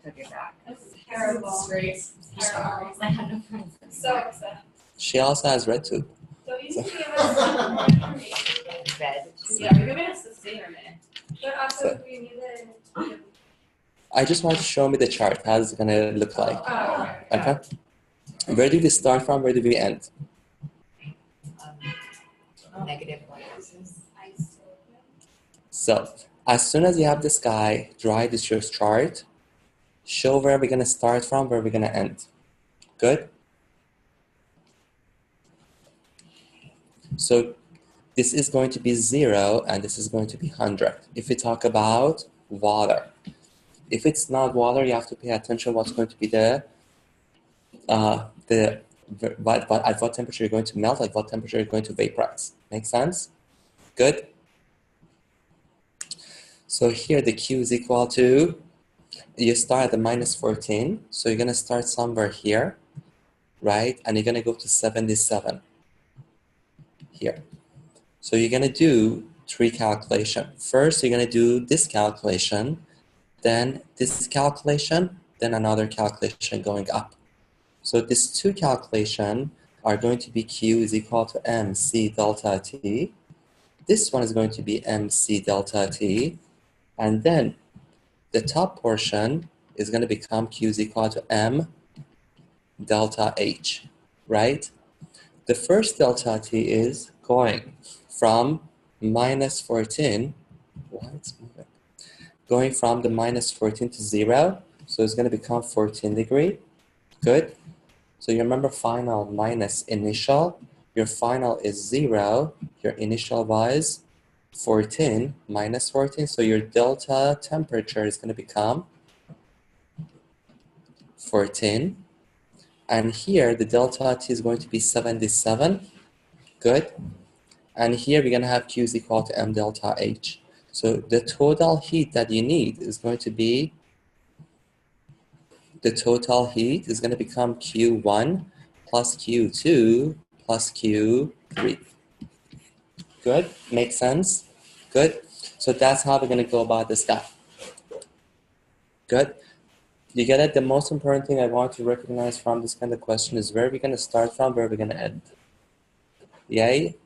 took it back. That's terrible. Disgrace. Terrible. I had no friends. So upset. She also has RedTube. So you need to give us some more information. Bed. Yeah, you're giving us the same, man. But also we need it. I just want to show me the chart. How's it gonna look like? Oh, Okay. Where do we start from? Where do we end? Negative y-axis. So as soon as you have this guy, draw this your chart. Show where we're gonna start from, where we're gonna end. Good. So this is going to be 0 and this is going to be 100. If we talk about water, if it's not water, you have to pay attention what's going to be at what temperature you're going to melt, at what temperature you're going to vaporize. Make sense? Good. So here the Q is equal to, you start at the -14, so you're gonna start somewhere here, right? And you're gonna go to 77 here. So you're gonna do 3 calculations. First, you're gonna do this calculation, then this calculation, then another calculation going up. So these 2 calculations are going to be Q is equal to MC delta T. This one is going to be MC delta T. And then the top portion is going to become Q is equal to M delta H, right? The first delta T is going from -14, why it's moving? Going from the -14 to 0, so it's going to become 14 degree. Good. So you remember final minus initial. Your final is 0. Your initial was 14 minus 14. So your delta temperature is going to become 14. And here the delta T is going to be 77. Good. And here we're going to have Q is equal to M delta H. So the total heat that you need is going to be, the total heat is going to become Q1 plus Q2 plus Q3. Good? Makes sense? Good? So that's how we're going to go about this guy. Good? You get it? The most important thing I want to recognize from this kind of question is where we're going to start from, where we're going to end. Yay?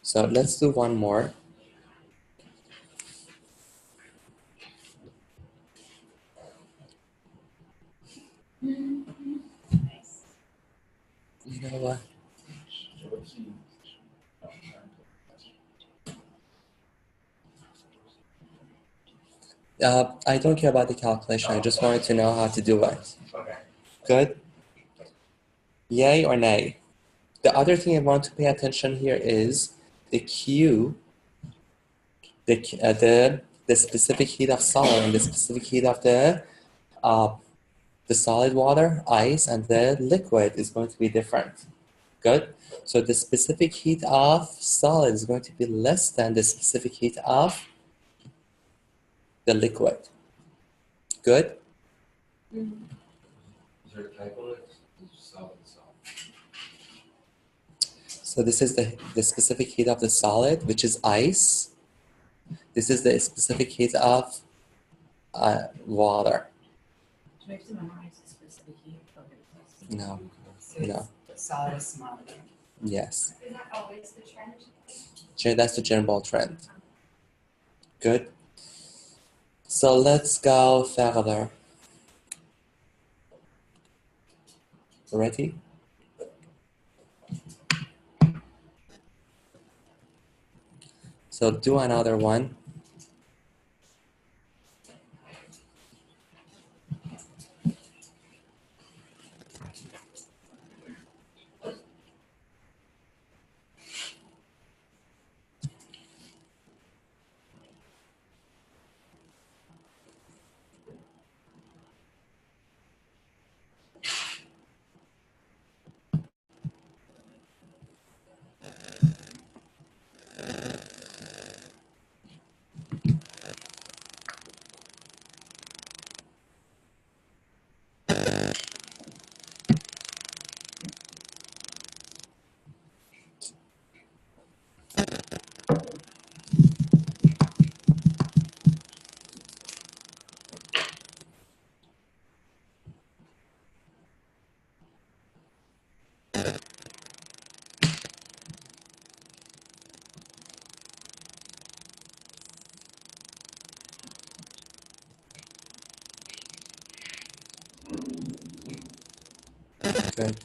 So let's do one more. You know what? I don't care about the calculation. I just wanted to know how to do it. Okay. Good? Yay or nay? The other thing I want to pay attention here is the Q, the specific heat of solid and the specific heat of the solid water, ice, and the liquid is going to be different. Good? So the specific heat of solid is going to be less than the specific heat of the liquid. Good? Is there a typo? It's solid. So this is the specific heat of the solid, which is ice. This is the specific heat of water. Do we have to memorize the specific heat of it? No. So No. it's solid is smaller. Yes. Is that always the trend? That's the general trend. Good. So let's go further. Ready? So do another one. Good.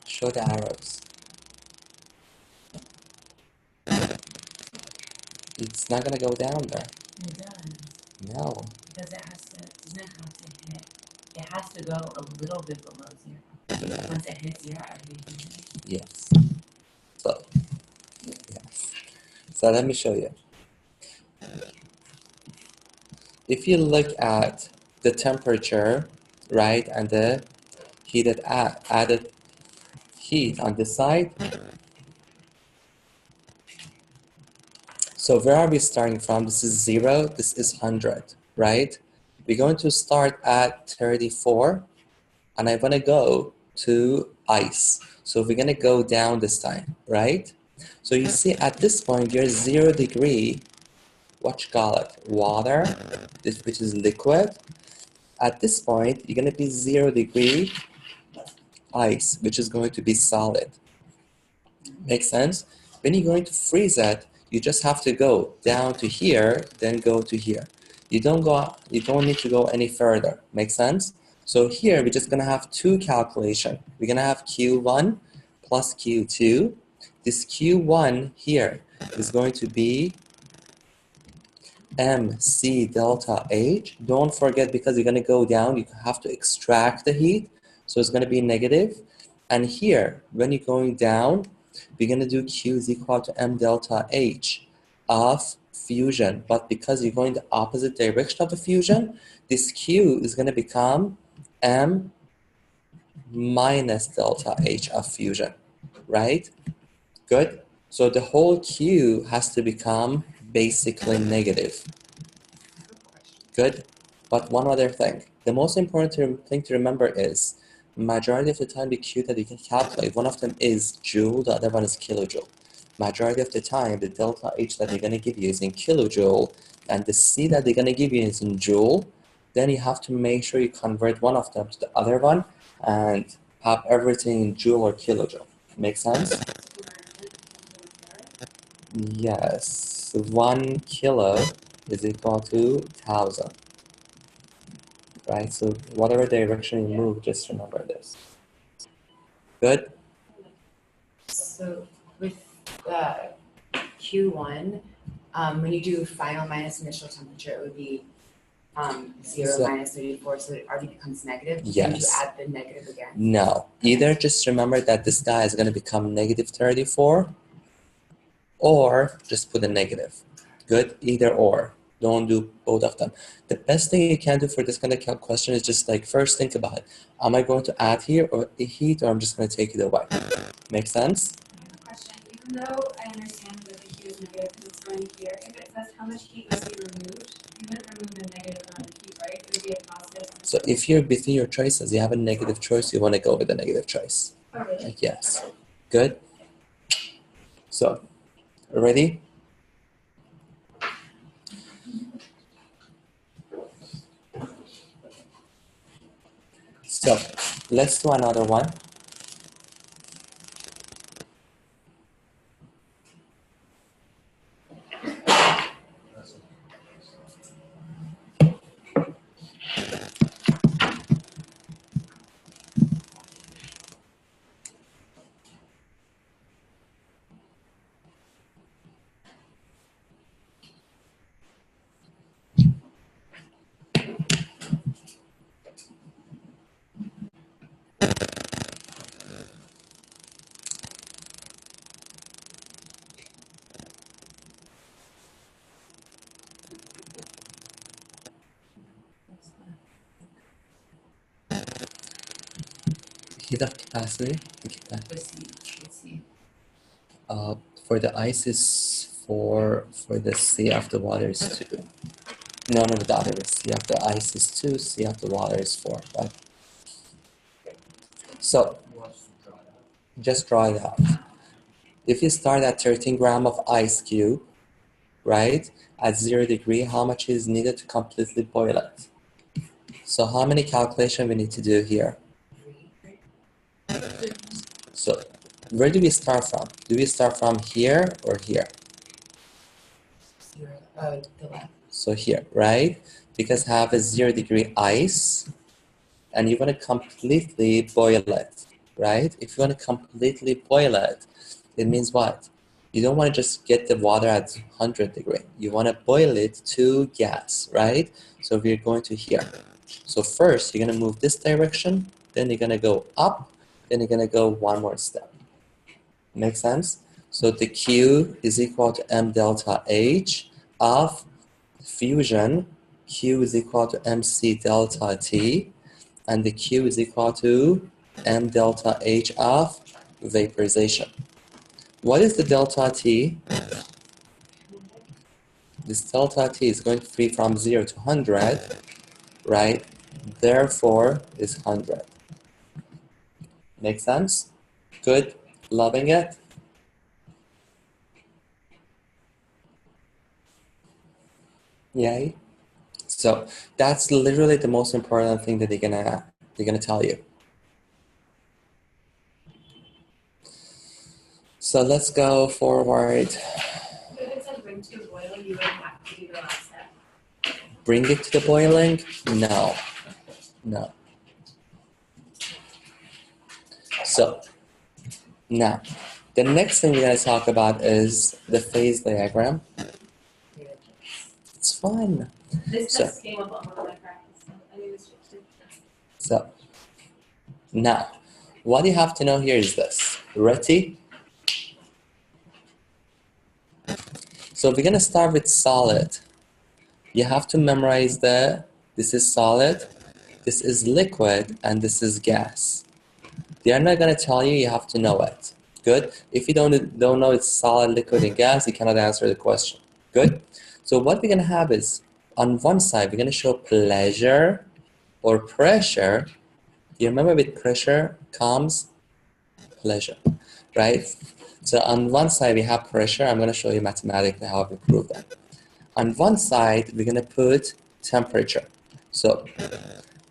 Show the arrows. It's not gonna go down there. It does, No. because it doesn't have to hit, it has to go a little bit below zero. Once it hits zero, everything hits. Yes. So, yes. So let me show you. If you look at the temperature, right, and the heated added heat on this side, so where are we starting from? This is 0, this is 100, right? We're going to start at 34, and I want to go to ice. So we're going to go down this time, right? So you see at this point, you're 0 degree, what you call it, water, which is liquid. At this point, you're going to be 0 degree ice, which is going to be solid. Make sense? When you're going to freeze it, you just have to go down to here, then go to here. You don't need to go any further. Make sense? So here we're just gonna have two calculations. We're gonna have Q1 plus Q2. This Q1 here is going to be MC delta H. Don't forget, because you're gonna go down, you have to extract the heat. So it's gonna be negative. And here, when you're going down, we're going to do Q is equal to M delta H of fusion. But because you're going the opposite direction of the fusion, this Q is going to become M minus delta H of fusion, right? Good. So the whole Q has to become basically negative. Good. But one other thing. The most important thing to remember is majority of the time the Q that you can calculate, one of them is joule, the other one is kilojoule. Majority of the time, the delta H that they're going to give you is in kilojoule, and the C that they're going to give you is in joule. Then you have to make sure you convert one of them to the other one and have everything in joule or kilojoule. Make sense? Yes. 1 kilo is equal to 1,000. Right? So whatever direction you move, just remember this. Good? So with Q1, when you do final minus initial temperature, it would be 0 So- minus 34, so it already becomes negative? Yes. Then you add the negative again? No, either just remember that this guy is going to become negative 34, or just put a negative. Good, either or. Don't do both of them. The best thing you can do for this kind of question is just like first think about it. Am I going to add here or heat, or I'm just going to take it away? Make sense? I have a question. Even though I understand that the heat is negative because it's going here, if it says how much heat must be removed, you wouldn't remove the negative amount of heat, right? It would be a positive. So if you're between your choices, you have a negative choice, you want to go with the negative choice. Oh, really? Like, yes. Good. So, ready? So, let's do another one. That's okay. Heat of capacity. Okay. Let's see. For the ice is 4, for the C of the water is 2. No, the other is C of the ice is 2, C of the water is 4, right? So, Who wants to try that? just draw it out. If you start at 13 gram of ice cube, right, at 0 degree, how much is needed to completely boil it? So how many calculation we need to do here? So where do we start from? Do we start from here or here? 0, the left. So here, right? Because have a 0 degree ice and you want to completely boil it, right? If you want to completely boil it, it means what? You don't want to just get the water at 100 degree. You want to boil it to gas, right? So we're going to here. So first, you're going to move this direction, then you're going to go up, then you're going to go one more step. Make sense? So the Q is equal to M delta H of fusion. Q is equal to MC delta T, and the Q is equal to M delta H of vaporization. What is the delta T? This delta T is going free from 0 to 100, right? Therefore, is 100. Make sense? Good? Loving it? Yay? So that's literally the most important thing that they're gonna tell you. So let's go forward. If it says bring to boiling, you would have to do the last step. Bring it to the boiling? No. No. So now, the next thing we're gonna talk about is the phase diagram. It's fun. This So- just came up on one of my practice, so I knew this was too. So now, what you have to know here is this. Ready? So we're gonna start with solid. You have to memorize this is solid, this is liquid, and this is gas. They are not gonna tell you, you have to know it. Good? If you don't know it's solid, liquid, and gas, you cannot answer the question. Good? So what we're gonna have is, on one side, we're gonna show pleasure or pressure. You remember with pressure comes pleasure, right? So on one side, we have pressure. I'm gonna show you mathematically how we prove that. On one side, we're gonna put temperature. So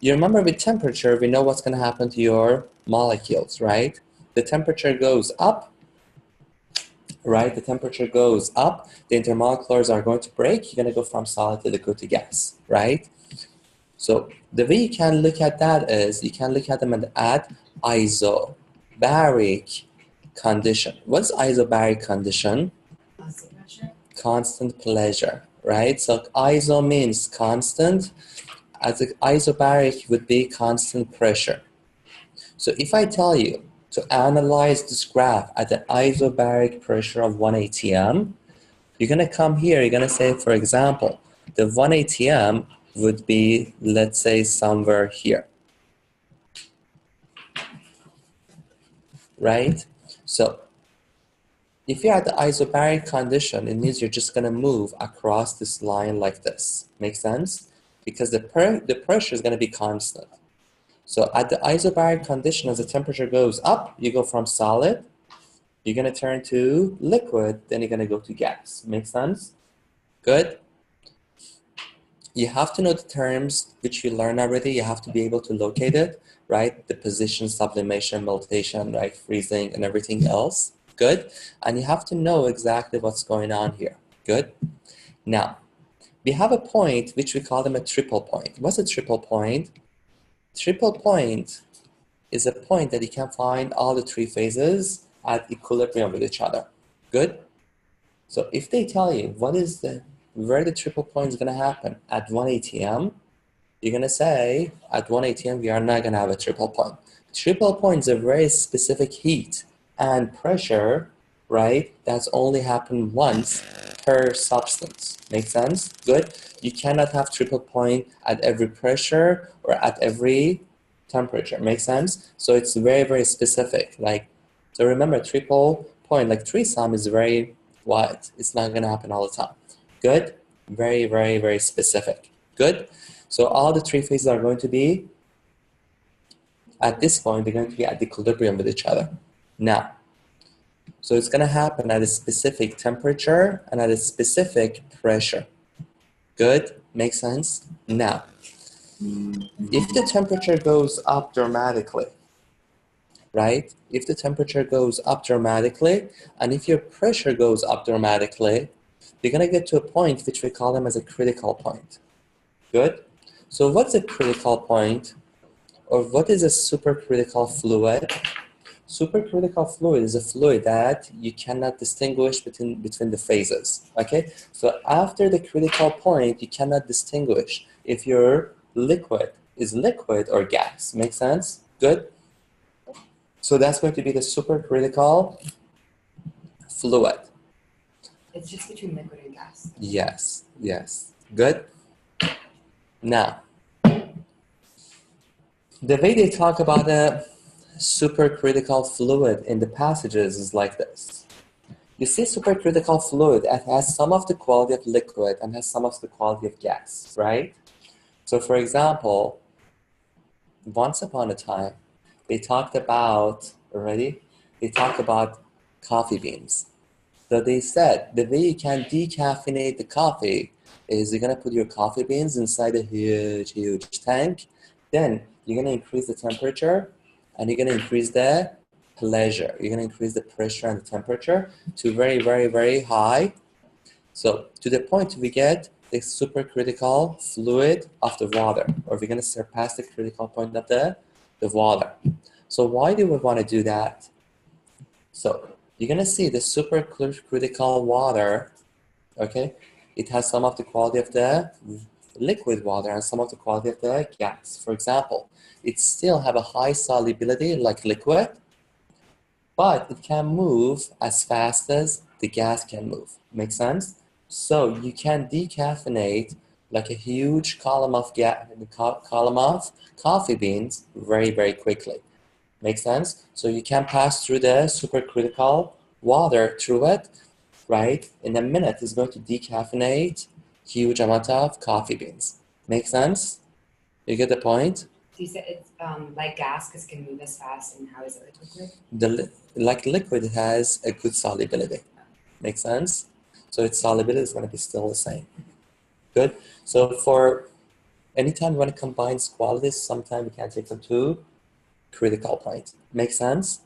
you remember with temperature, we know what's gonna happen to your molecules, right? The temperature goes up, right? The temperature goes up, the intermoleculars are going to break, you're gonna go from solid to liquid to gas, right? So the way you can look at that is, you can look at them at isobaric condition. What's isobaric condition? Constant pressure? Constant pleasure, right? So iso means constant. As the isobaric would be constant pressure. So if I tell you to analyze this graph at the isobaric pressure of 1 atm, you're going to come here, you're going to say, for example, the 1 atm would be, let's say, somewhere here, right? So if you're at the isobaric condition, it means you're just going to move across this line like this. Make sense? Because the pressure is going to be constant. So at the isobaric condition, as the temperature goes up, you go from solid, you're going to turn to liquid, then you're going to go to gas. Make sense? Good? You have to know the terms which you learned already. You have to be able to locate it, right? The position, sublimation, meltation, right? Freezing, and everything else. Good? And you have to know exactly what's going on here. Good? Now, we have a point which we call them a triple point. What's a triple point? Triple point is a point that you can find all the three phases at equilibrium with each other. Good? So if they tell you where the triple point is going to happen at 1 atm, you're going to say at 1 atm we are not going to have a triple point. Triple point is a very specific heat and pressure, right? That's only happened once per substance. Make sense? Good? You cannot have triple point at every pressure or at every temperature. Make sense? So it's very, very specific. So remember, triple point, like threesome, is very wide. It's not going to happen all the time. Good? Very, very, very specific. Good? So all the three phases are going to be, at this point, they're going to be at equilibrium with each other. Now, so it's going to happen at a specific temperature and at a specific pressure. Good? Makes sense? Now, if the temperature goes up dramatically, right? If the temperature goes up dramatically, and if your pressure goes up dramatically, you're going to get to a point which we call them as a critical point. Good? So what's a critical point? Or what is a supercritical fluid? Supercritical fluid is a fluid that you cannot distinguish between the phases, okay? So after the critical point, you cannot distinguish if your liquid is liquid or gas. Make sense? Good? So that's going to be the supercritical fluid. It's just between liquid and gas. Yes, yes. Good? Now, the way they talk about a supercritical fluid in the passages is like this. You see supercritical fluid, it has some of the quality of liquid and has some of the quality of gas, right? So for example, once upon a time, they talked about coffee beans. So they said the way you can decaffeinate the coffee is you're going to put your coffee beans inside a huge, huge tank. Then you're going to increase the temperature and you're going to increase the pressure. You're going to increase the pressure and the temperature to very, very, very high. So to the point we get the supercritical fluid of the water, or we're going to surpass the critical point of the water. So why do we want to do that? So you're going to see the supercritical water, okay? It has some of the quality of the liquid water and some of the quality of the gas. For example, it still have a high solubility like liquid, but it can move as fast as the gas can move. Make sense? So you can decaffeinate like a huge column of coffee beans very, very quickly. Make sense? So you can pass through the supercritical water through it, right? In a minute, it's going to decaffeinate huge amount of coffee beans. Make sense? You get the point? So you said it's like gas because it can move as fast, and how is it like liquid? Like liquid has a good solubility. Make sense? So its solubility is going to be still the same. Good? So for anytime you want to combine qualities, sometimes we can take them to critical point. Make sense?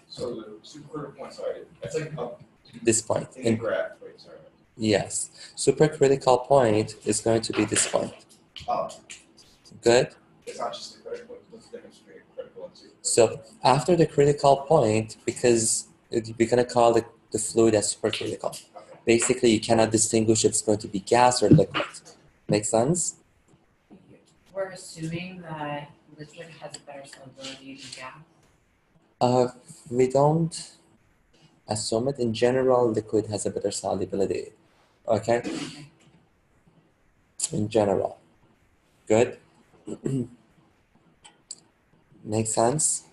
So the supercritical point, sorry, that's like up This point. in the graph, wait, sorry. Yes. Supercritical point is going to be this point. Up. Good? It's not just the critical, what's the difference between critical and supercritical? So after the critical point, because we're going to call the fluid as supercritical. Okay. Basically, you cannot distinguish if it's going to be gas or liquid. Make sense? We're assuming that liquid has a better solubility than gas. We don't assume it. In general, liquid has a better solubility. Okay? In general. Good? Make sense?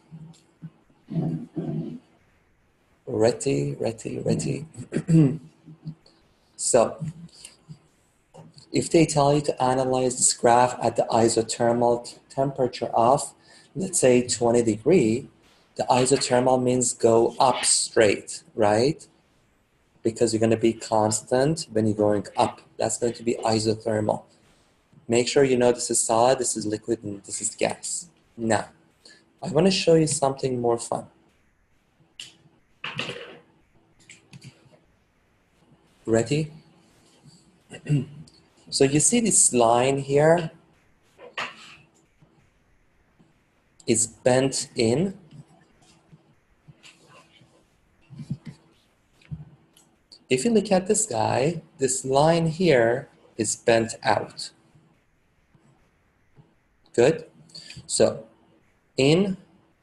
Ready. So, if they tell you to analyze this graph at the isothermal temperature of, let's say 20 degree, the isothermal means go up straight, right? Because you're going to be constant when you're going up. That's going to be isothermal. Make sure you know this is solid, this is liquid, and this is gas. Now, I want to show you something more fun. Ready? So you see this line here is bent in. If you look at this guy, this line here is bent out. Good? So in,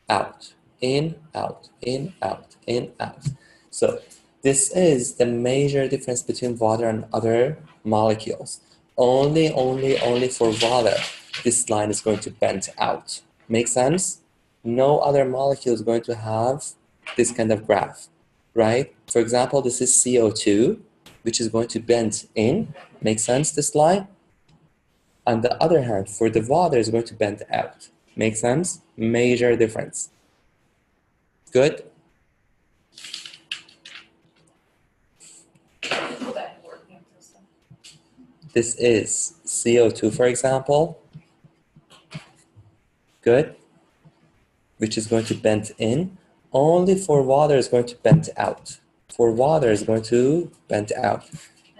out, in, out, in, out, in, out. So this is the major difference between water and other molecules. Only for water, this line is going to bend out. Make sense? No other molecule is going to have this kind of graph, right? For example, this is CO2, which is going to bend in. Make sense, this line? On the other hand, for the water, it's going to bend out. Make sense? Major difference. Good? This is CO2, for example. Good? Which is going to bend in. Only for water is going to bend out. For water is going to bend out.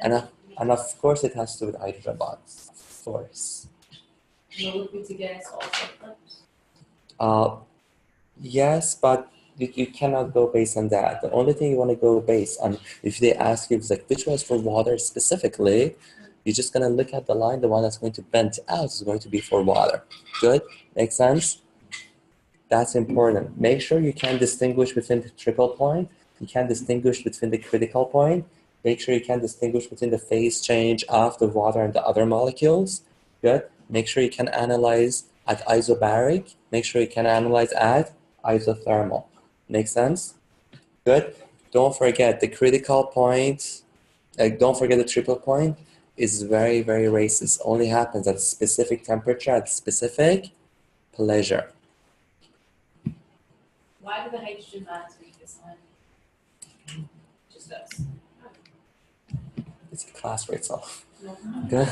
And of course, it has to do with hydrogen bonds. Of course. No liquid to gas also flips. Yes, but you cannot go based on that. The only thing you want to go based on, if they ask you, it's like, which was for water specifically, you're just going to look at the line, the one that's going to bend out is going to be for water. Good? Make sense? That's important. Make sure you can distinguish between the triple point. You can distinguish between the critical point. Make sure you can distinguish between the phase change of the water and the other molecules. Good? Make sure you can analyze at isobaric. Make sure you can analyze at isothermal. Make sense? Good? Don't forget the critical point. Don't forget the triple point is very, very racist. Only happens at specific temperature, at specific pleasure. Why do the hydrogen bonds make this line? Just does. It's a class for itself. No. Good?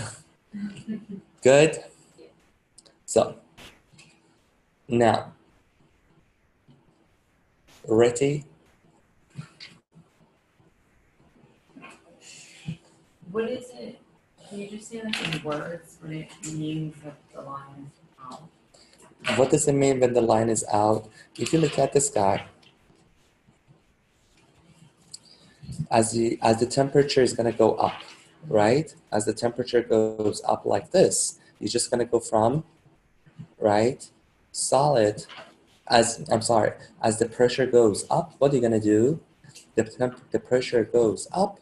Good? So, now, ready? What is it? Can you just say like in words what it means that the line is out? What does it mean when the line is out? If you look at this guy, as the temperature is going to go up, right? As the temperature goes up like this, you're just going to go from, right, solid, as the pressure goes up, what are you going to do? The pressure goes up,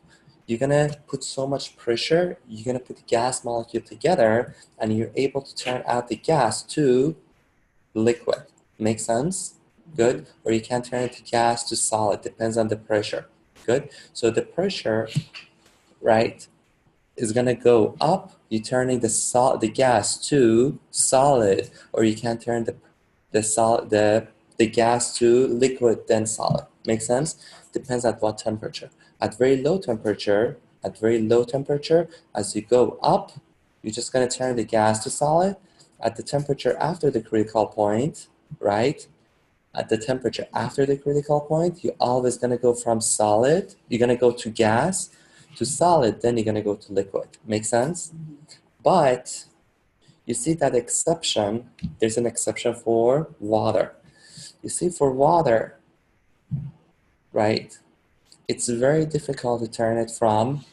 you're going to put so much pressure, you're going to put the gas molecule together, and you're able to turn out the gas to liquid. Make sense? Good. Or you can turn it to gas to solid, depends on the pressure. Good. So the pressure, right, is gonna go up. You're turning the gas to solid, or you can turn the gas to liquid then solid. Make sense? Depends at what temperature. At very low temperature, as you go up, you're just gonna turn the gas to solid. At the temperature after the critical point, right? At the temperature after the critical point, you're always going to go from solid, you're going to go to gas, to solid, then you're going to go to liquid. Make sense? But you see that exception, there's an exception for water. You see, for water, right, it's very difficult to turn it from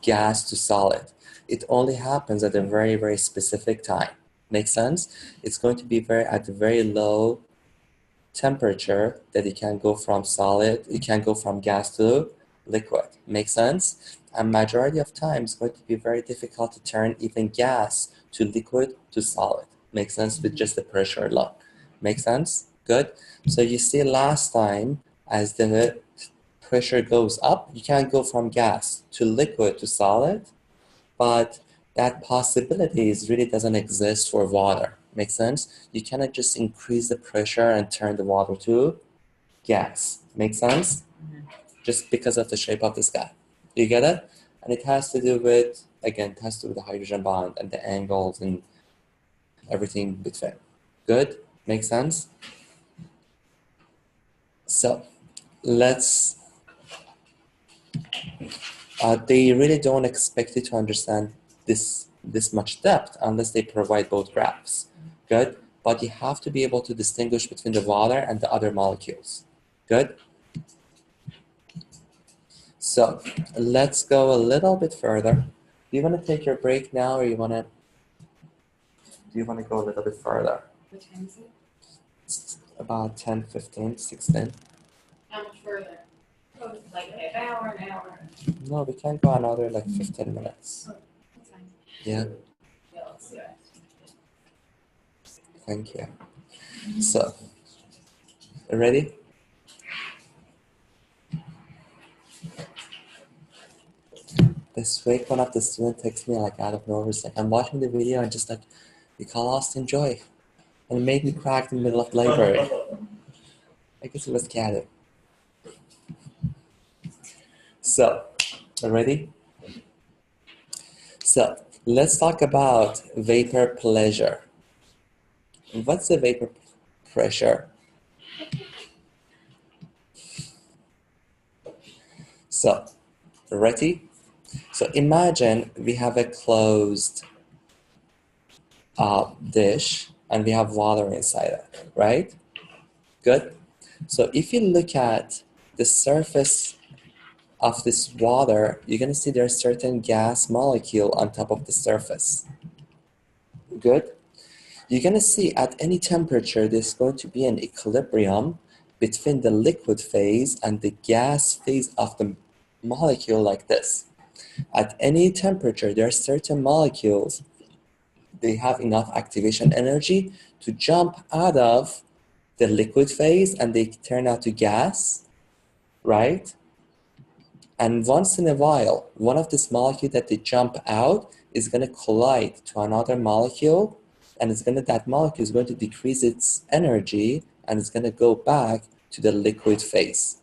gas to solid. It only happens at a very, very specific time. Make sense? It's going to be at a very low temperature that it can go from gas to liquid. Make sense? And majority of times it's going to be very difficult to turn even gas to liquid to solid. Make sense? With just the pressure alone. Make sense? Good. So you see last time, as the pressure goes up, you can go from gas to liquid to solid, but that possibility really doesn't exist for water. Make sense? You cannot just increase the pressure and turn the water to gas. Make sense? Just because of the shape of the sky. You get it? And it has to do with, again, it has to do with the hydrogen bond and the angles and everything between. Good? Make sense? So let's, they really don't expect you to understand this much depth unless they provide both graphs. Good? But you have to be able to distinguish between the water and the other molecules. Good? So let's go a little bit further. Do you want to take your break now, or do you want to go a little bit further? What time is it? It's about 10, 15, 16. How much further? Oh, like an hour, No, we can go another like 15 minutes. That's fine. Yeah, Yeah, let's see. thank you. So, ready? This week, one of the students texted me like out of nowhere. It's like, I'm watching the video and just like, we got lost in joy. And it made me cry in the middle of the library. I guess it was Kinetic. So, ready? So, let's talk about vapor pressure. What's the vapor pressure? So, ready? So imagine we have a closed dish and we have water inside it, right? Good. So if you look at the surface of this water, you're going to see there's certain gas molecule on top of the surface. Good. You're going to see at any temperature there's going to be an equilibrium between the liquid phase and the gas phase of the molecule like this. At any temperature, there are certain molecules, they have enough activation energy to jump out of the liquid phase and they turn out to gas, right? And once in a while, one of these molecules that they jump out is going to collide to another molecule, and that molecule is going to decrease its energy and it's going to go back to the liquid phase.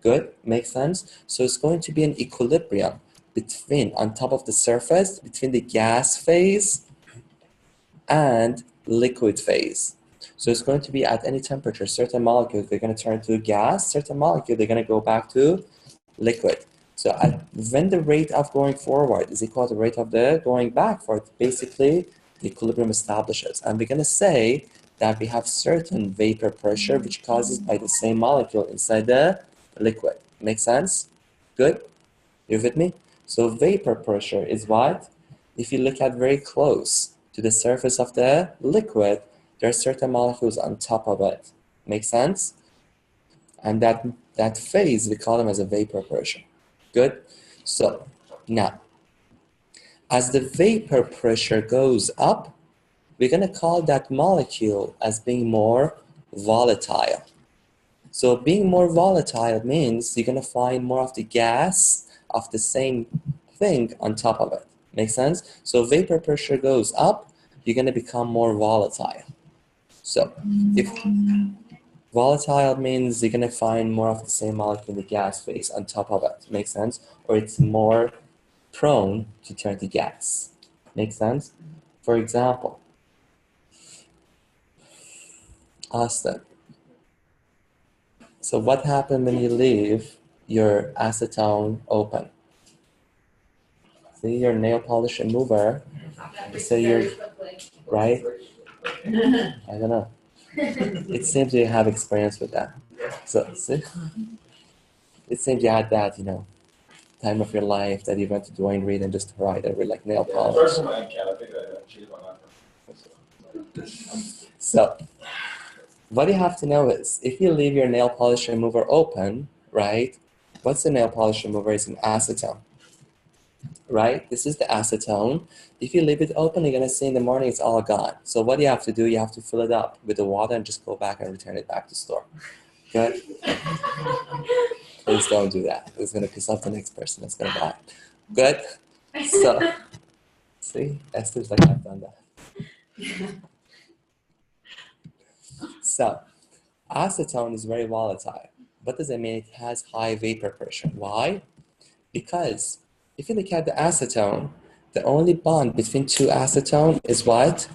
Good? Makes sense? So it's going to be an equilibrium on top of the surface, between the gas phase and liquid phase. So it's going to be at any temperature, certain molecules, they're going to turn to gas, certain molecules, they're going to go back to liquid. So when the rate of going forward is equal to the rate of the going backward, basically the equilibrium establishes. And we're going to say that we have certain vapor pressure which causes by the same molecule inside the liquid. Make sense? Good? You with me? So vapor pressure is what? If you look at very close to the surface of the liquid, there are certain molecules on top of it. Make sense? And that phase, we call them as a vapor pressure. Good? So now, as the vapor pressure goes up, we're going to call that molecule as being more volatile. So being more volatile means you're going to find more of the gas of the same thing on top of it. Make sense? So vapor pressure goes up, you're going to become more volatile. So if volatile means you're going to find more of the same molecule in the gas phase on top of it. Make sense? Or it's more prone to turn to gas. Make sense? For example, Austin. So what happens when you leave your acetone open? See your nail polish remover. So you're right. I don't know. It seems you have experience with that. So, see? It seems you had that, time of your life that you went to Dwayne Reed and just tried it with like nail Yeah, polish. first one I MCAT, I think I cheated on that. So, what you have to know is, if you leave your nail polish remover open, right? What's the nail polish remover? It's an acetone, right? This is the acetone. If you leave it open, you're gonna see in the morning it's all gone. So what do you have to do? You have to fill it up with the water and just go back and return it back to store. Good? Please don't do that. It's gonna piss off the next person that's gonna buy it. Good? So, see, Esther's like, I've done that. So, acetone is very volatile. What does it mean? It has high vapor pressure. Why? Because if you look at the acetone, the only bond between two acetone is what?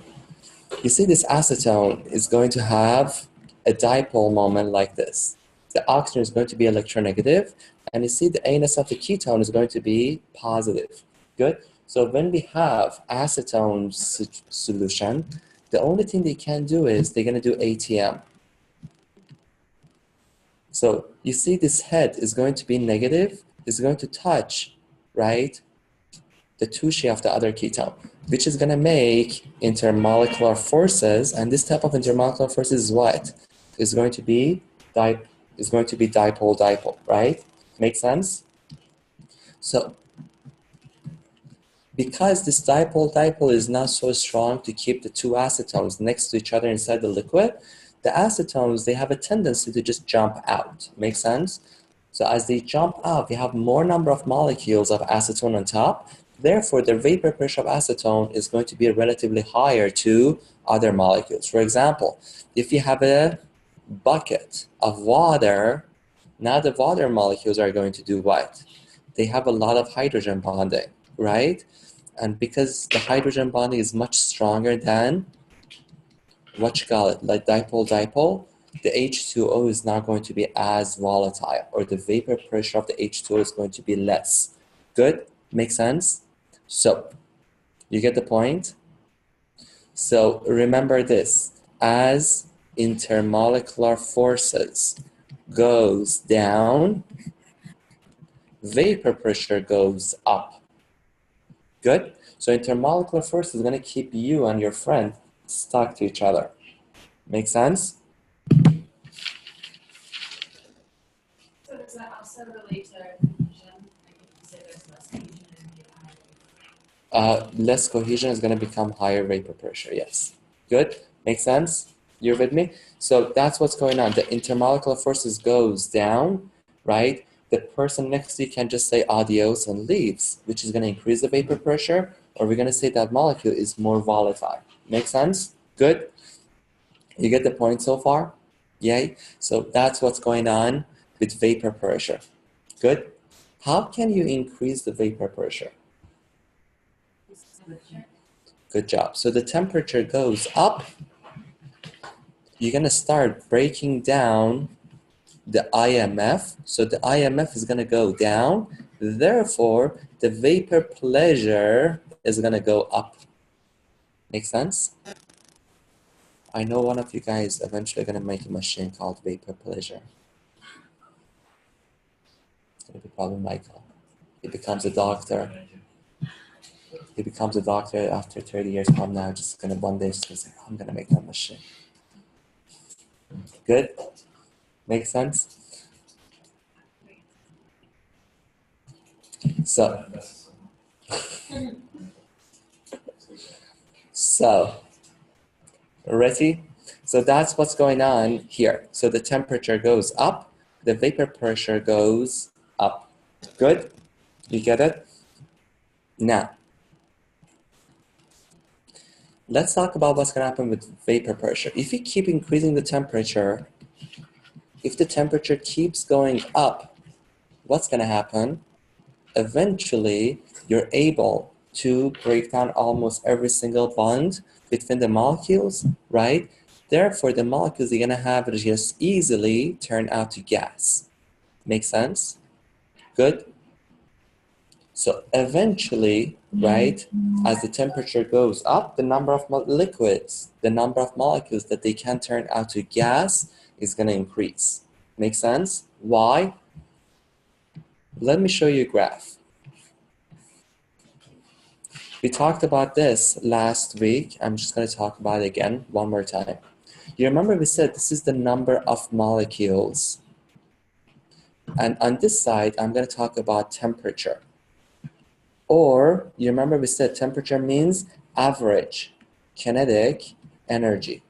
You see, this acetone is going to have a dipole moment like this. The oxygen is going to be electronegative, and you see the anus of the ketone is going to be positive. Good? So when we have acetone solution, the only thing they can do is they're going to do ATM. So you see this head is going to be negative, is going to touch, right, the touchy of the other ketone, which is going to make intermolecular forces, and this type of intermolecular forces is what? Is going to be dipole-dipole, right? Make sense? So because this dipole-dipole is not so strong to keep the two acetones next to each other inside the liquid, the acetones, they have a tendency to just jump out. Make sense? So as they jump out, we have more number of molecules of acetone on top. Therefore, the vapor pressure of acetone is going to be relatively higher to other molecules. For example, if you have a bucket of water, now the water molecules are going to do what? They have a lot of hydrogen bonding, right? And because the hydrogen bonding is much stronger than what you call it, like dipole-dipole, the H2O is not going to be as volatile, or the vapor pressure of the H2O is going to be less. Good? Make sense? So, you get the point? So, remember this. As intermolecular forces goes down, vapor pressure goes up. Good? So, intermolecular force is going to keep you and your friend stuck to each other. Make sense? So does that also relate to cohesion? Like if you say there's less cohesion in the ion? Less cohesion is going to become higher vapor pressure, yes. Good? Make sense? You're with me? So that's what's going on. The intermolecular forces goes down, right? The person next to you can just say adios and leaves, which is going to increase the vapor pressure, or we're going to say that molecule is more volatile. Make sense? Good? You get the point so far? Yay? So that's what's going on with vapor pressure. Good? How can you increase the vapor pressure? Good job. So the temperature goes up. You're going to start breaking down the IMF. So the IMF is going to go down. Therefore, the vapor pressure is going to go up. Make sense? I know one of you guys eventually going to make a machine called vapor pressure. It's going to be probably Michael. He becomes a doctor. He becomes a doctor after 30 years from now, just going to one day just gonna say, I'm going to make that machine. Good? Make sense? So, ready? So that's what's going on here. So the temperature goes up, the vapor pressure goes up. Good? You get it? Now, let's talk about what's going to happen with vapor pressure. If you keep increasing the temperature, if the temperature keeps going up, what's going to happen? Eventually, you're able to break down almost every single bond between the molecules, right? Therefore, the molecules you're going to have just easily turn out to gas. Make sense? Good? So eventually, right, as the temperature goes up, the number of liquids, the number of molecules that they can turn out to gas is going to increase. Make sense? Why? Let me show you a graph. We talked about this last week. I'm just going to talk about it again one more time. You remember we said this is the number of molecules. And on this side, I'm going to talk about temperature. Or, you remember we said temperature means average kinetic energy.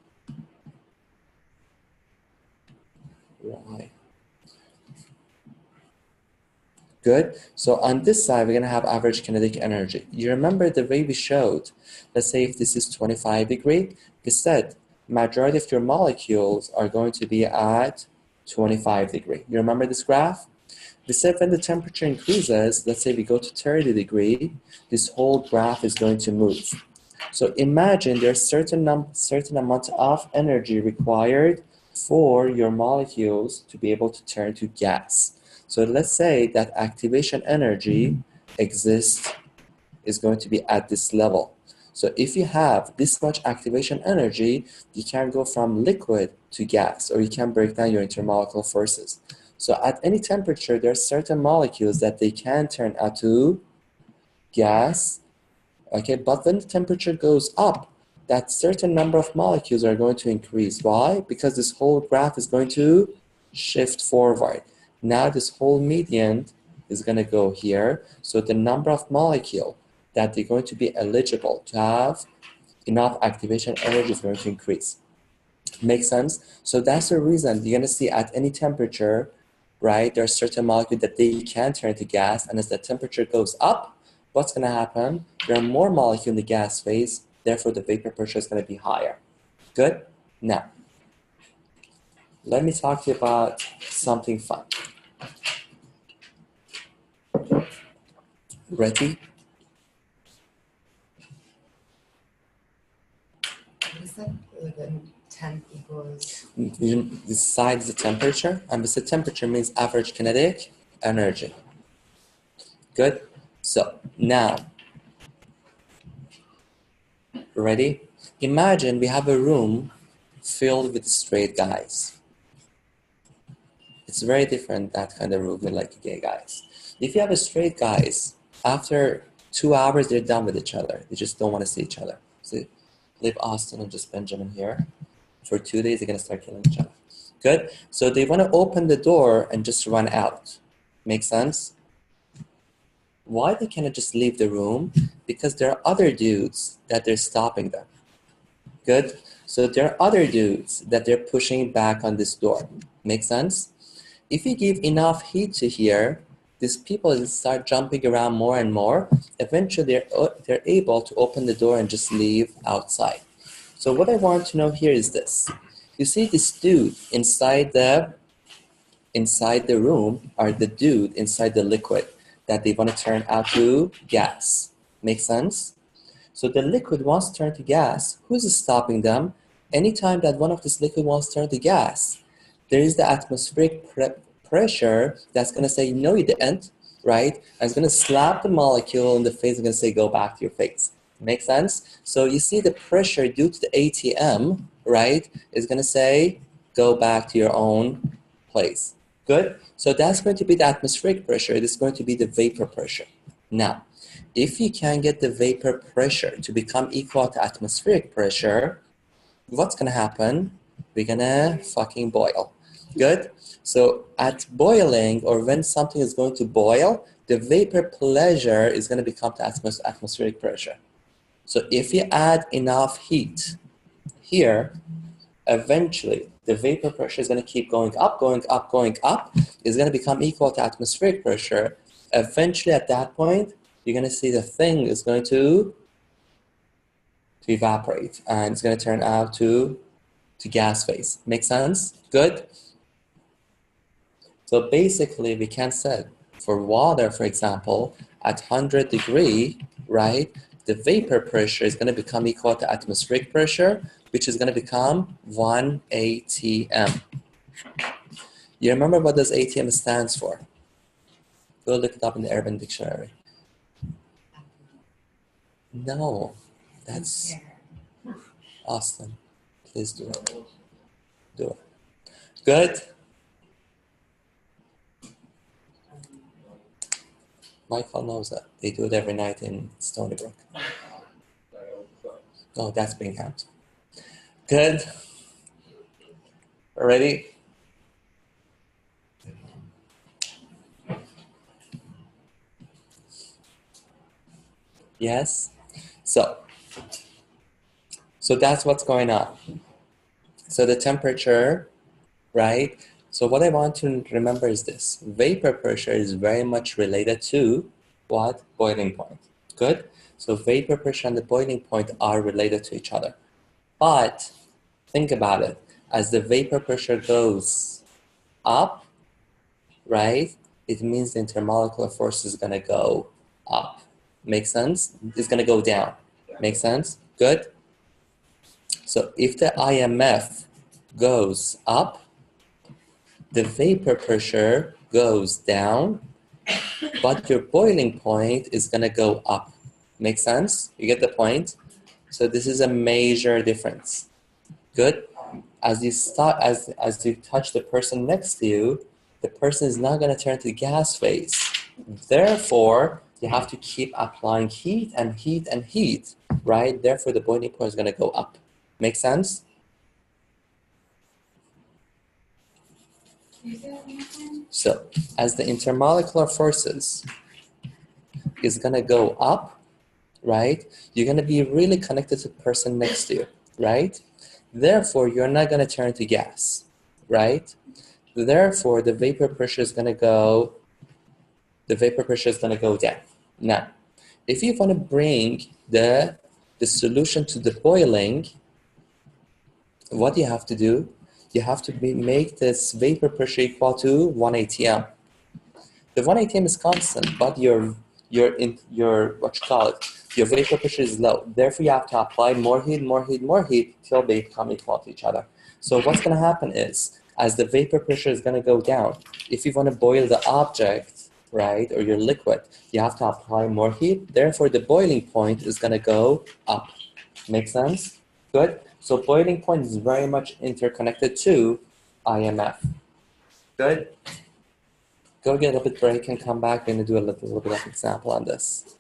Right. Good. So on this side, we're going to have average kinetic energy. You remember the way we showed, let's say if this is 25 degrees, we said majority of your molecules are going to be at 25 degrees. You remember this graph? We said when the temperature increases, let's say we go to 30 degrees, this whole graph is going to move. So imagine there's certain amount of energy required for your molecules to be able to turn to gas. So let's say that activation energy is going to be at this level. So if you have this much activation energy, you can go from liquid to gas, or you can break down your intermolecular forces. So at any temperature, there are certain molecules that they can turn out to gas, okay? But when the temperature goes up, that certain number of molecules are going to increase. Why? Because this whole graph is going to shift forward. Now this whole median is going to go here. So the number of molecules that they're going to be eligible to have enough activation energy is going to increase. Make sense? So that's the reason you're going to see at any temperature, right, there are certain molecules that they can turn to gas, and as the temperature goes up, what's going to happen? There are more molecules in the gas phase, therefore the vapor pressure is going to be higher. Good? Now, let me talk to you about something fun. Ready? What is that? The temp equals. This side is the temperature, and the temperature means average kinetic energy. Good? So, now, ready? Imagine we have a room filled with straight guys. It's very different, that kind of room, than like gay guys. If you have a straight guys, after 2 hours, they're done with each other. They just don't want to see each other. See, leave Austin and just Benjamin here. For 2 days, they're going to start killing each other. Good? So they want to open the door and just run out. Make sense? Why they cannot just leave the room? Because there are other dudes that they're stopping them. Good? So there are other dudes that they're pushing back on this door. Make sense? If you give enough heat to here, these people will start jumping around more and more. Eventually, they're able to open the door and just leave outside. So what I want to know here is this. You see this dude inside the room, or the dude inside the liquid that they want to turn out to gas. Make sense? So the liquid wants to turn to gas. Who's stopping them? Anytime that one of this liquid wants to turn to gas, there is the atmospheric pressure that's going to say, no, you didn't, right? And it's going to slap the molecule in the face and going to say, go back to your face. Make sense? So you see the pressure due to the ATM, right, is going to say, go back to your own place. Good? So that's going to be the atmospheric pressure. It is going to be the vapor pressure. Now, if you can get the vapor pressure to become equal to atmospheric pressure, what's going to happen? We're going to fucking boil. Good? So at boiling, or when something is going to boil, the vapor pressure is going to become the atmospheric pressure. So if you add enough heat here, eventually the vapor pressure is going to keep going up, going up, going up. It's going to become equal to atmospheric pressure. Eventually at that point, you're going to see the thing is going to evaporate, and it's going to turn out to gas phase. Make sense? Good? So basically, we can say for water, for example, at 100 degrees, right, the vapor pressure is going to become equal to atmospheric pressure, which is going to become 1 atm. You remember what does ATM stands for? Go look it up in the Urban Dictionary. No, that's Austin. Please do it. Do it. Good? Michael knows that. They do it every night in Stony Brook. Oh, that's Binghamton. Good. Ready? Yes? So that's what's going on. So the temperature, right? So what I want to remember is this. Vapor pressure is very much related to what? Boiling point. Good? So vapor pressure and the boiling point are related to each other. But think about it. As the vapor pressure goes up, right? It means the intermolecular force is going to go up. Make sense? It's going to go down. Make sense? Good? So if the IMF goes up, the vapor pressure goes down, but your boiling point is going to go up. Make sense? You get the point? So this is a major difference. Good? As you touch the person next to you, the person is not going to turn to gas phase. Therefore, you have to keep applying heat and heat and heat, right? Therefore, the boiling point is going to go up. Make sense? So, as the intermolecular forces is going to go up, right? You're going to be really connected to the person next to you, right? Therefore, you're not going to turn to gas, right? Therefore, the vapor pressure is going to go down. Now, if you want to bring the solution to the boiling, what do you have to do? You have to make this vapor pressure equal to 1 atm. The 1 atm is constant, but your vapor pressure is low. Therefore, you have to apply more heat till they become equal to each other. So what's going to happen is, as the vapor pressure is going to go down, if you want to boil the object, right, or your liquid, you have to apply more heat. Therefore, the boiling point is going to go up. Make sense? Good. So boiling point is very much interconnected to IMF. Good. Go get a bit break and come back and do a little bit of example on this.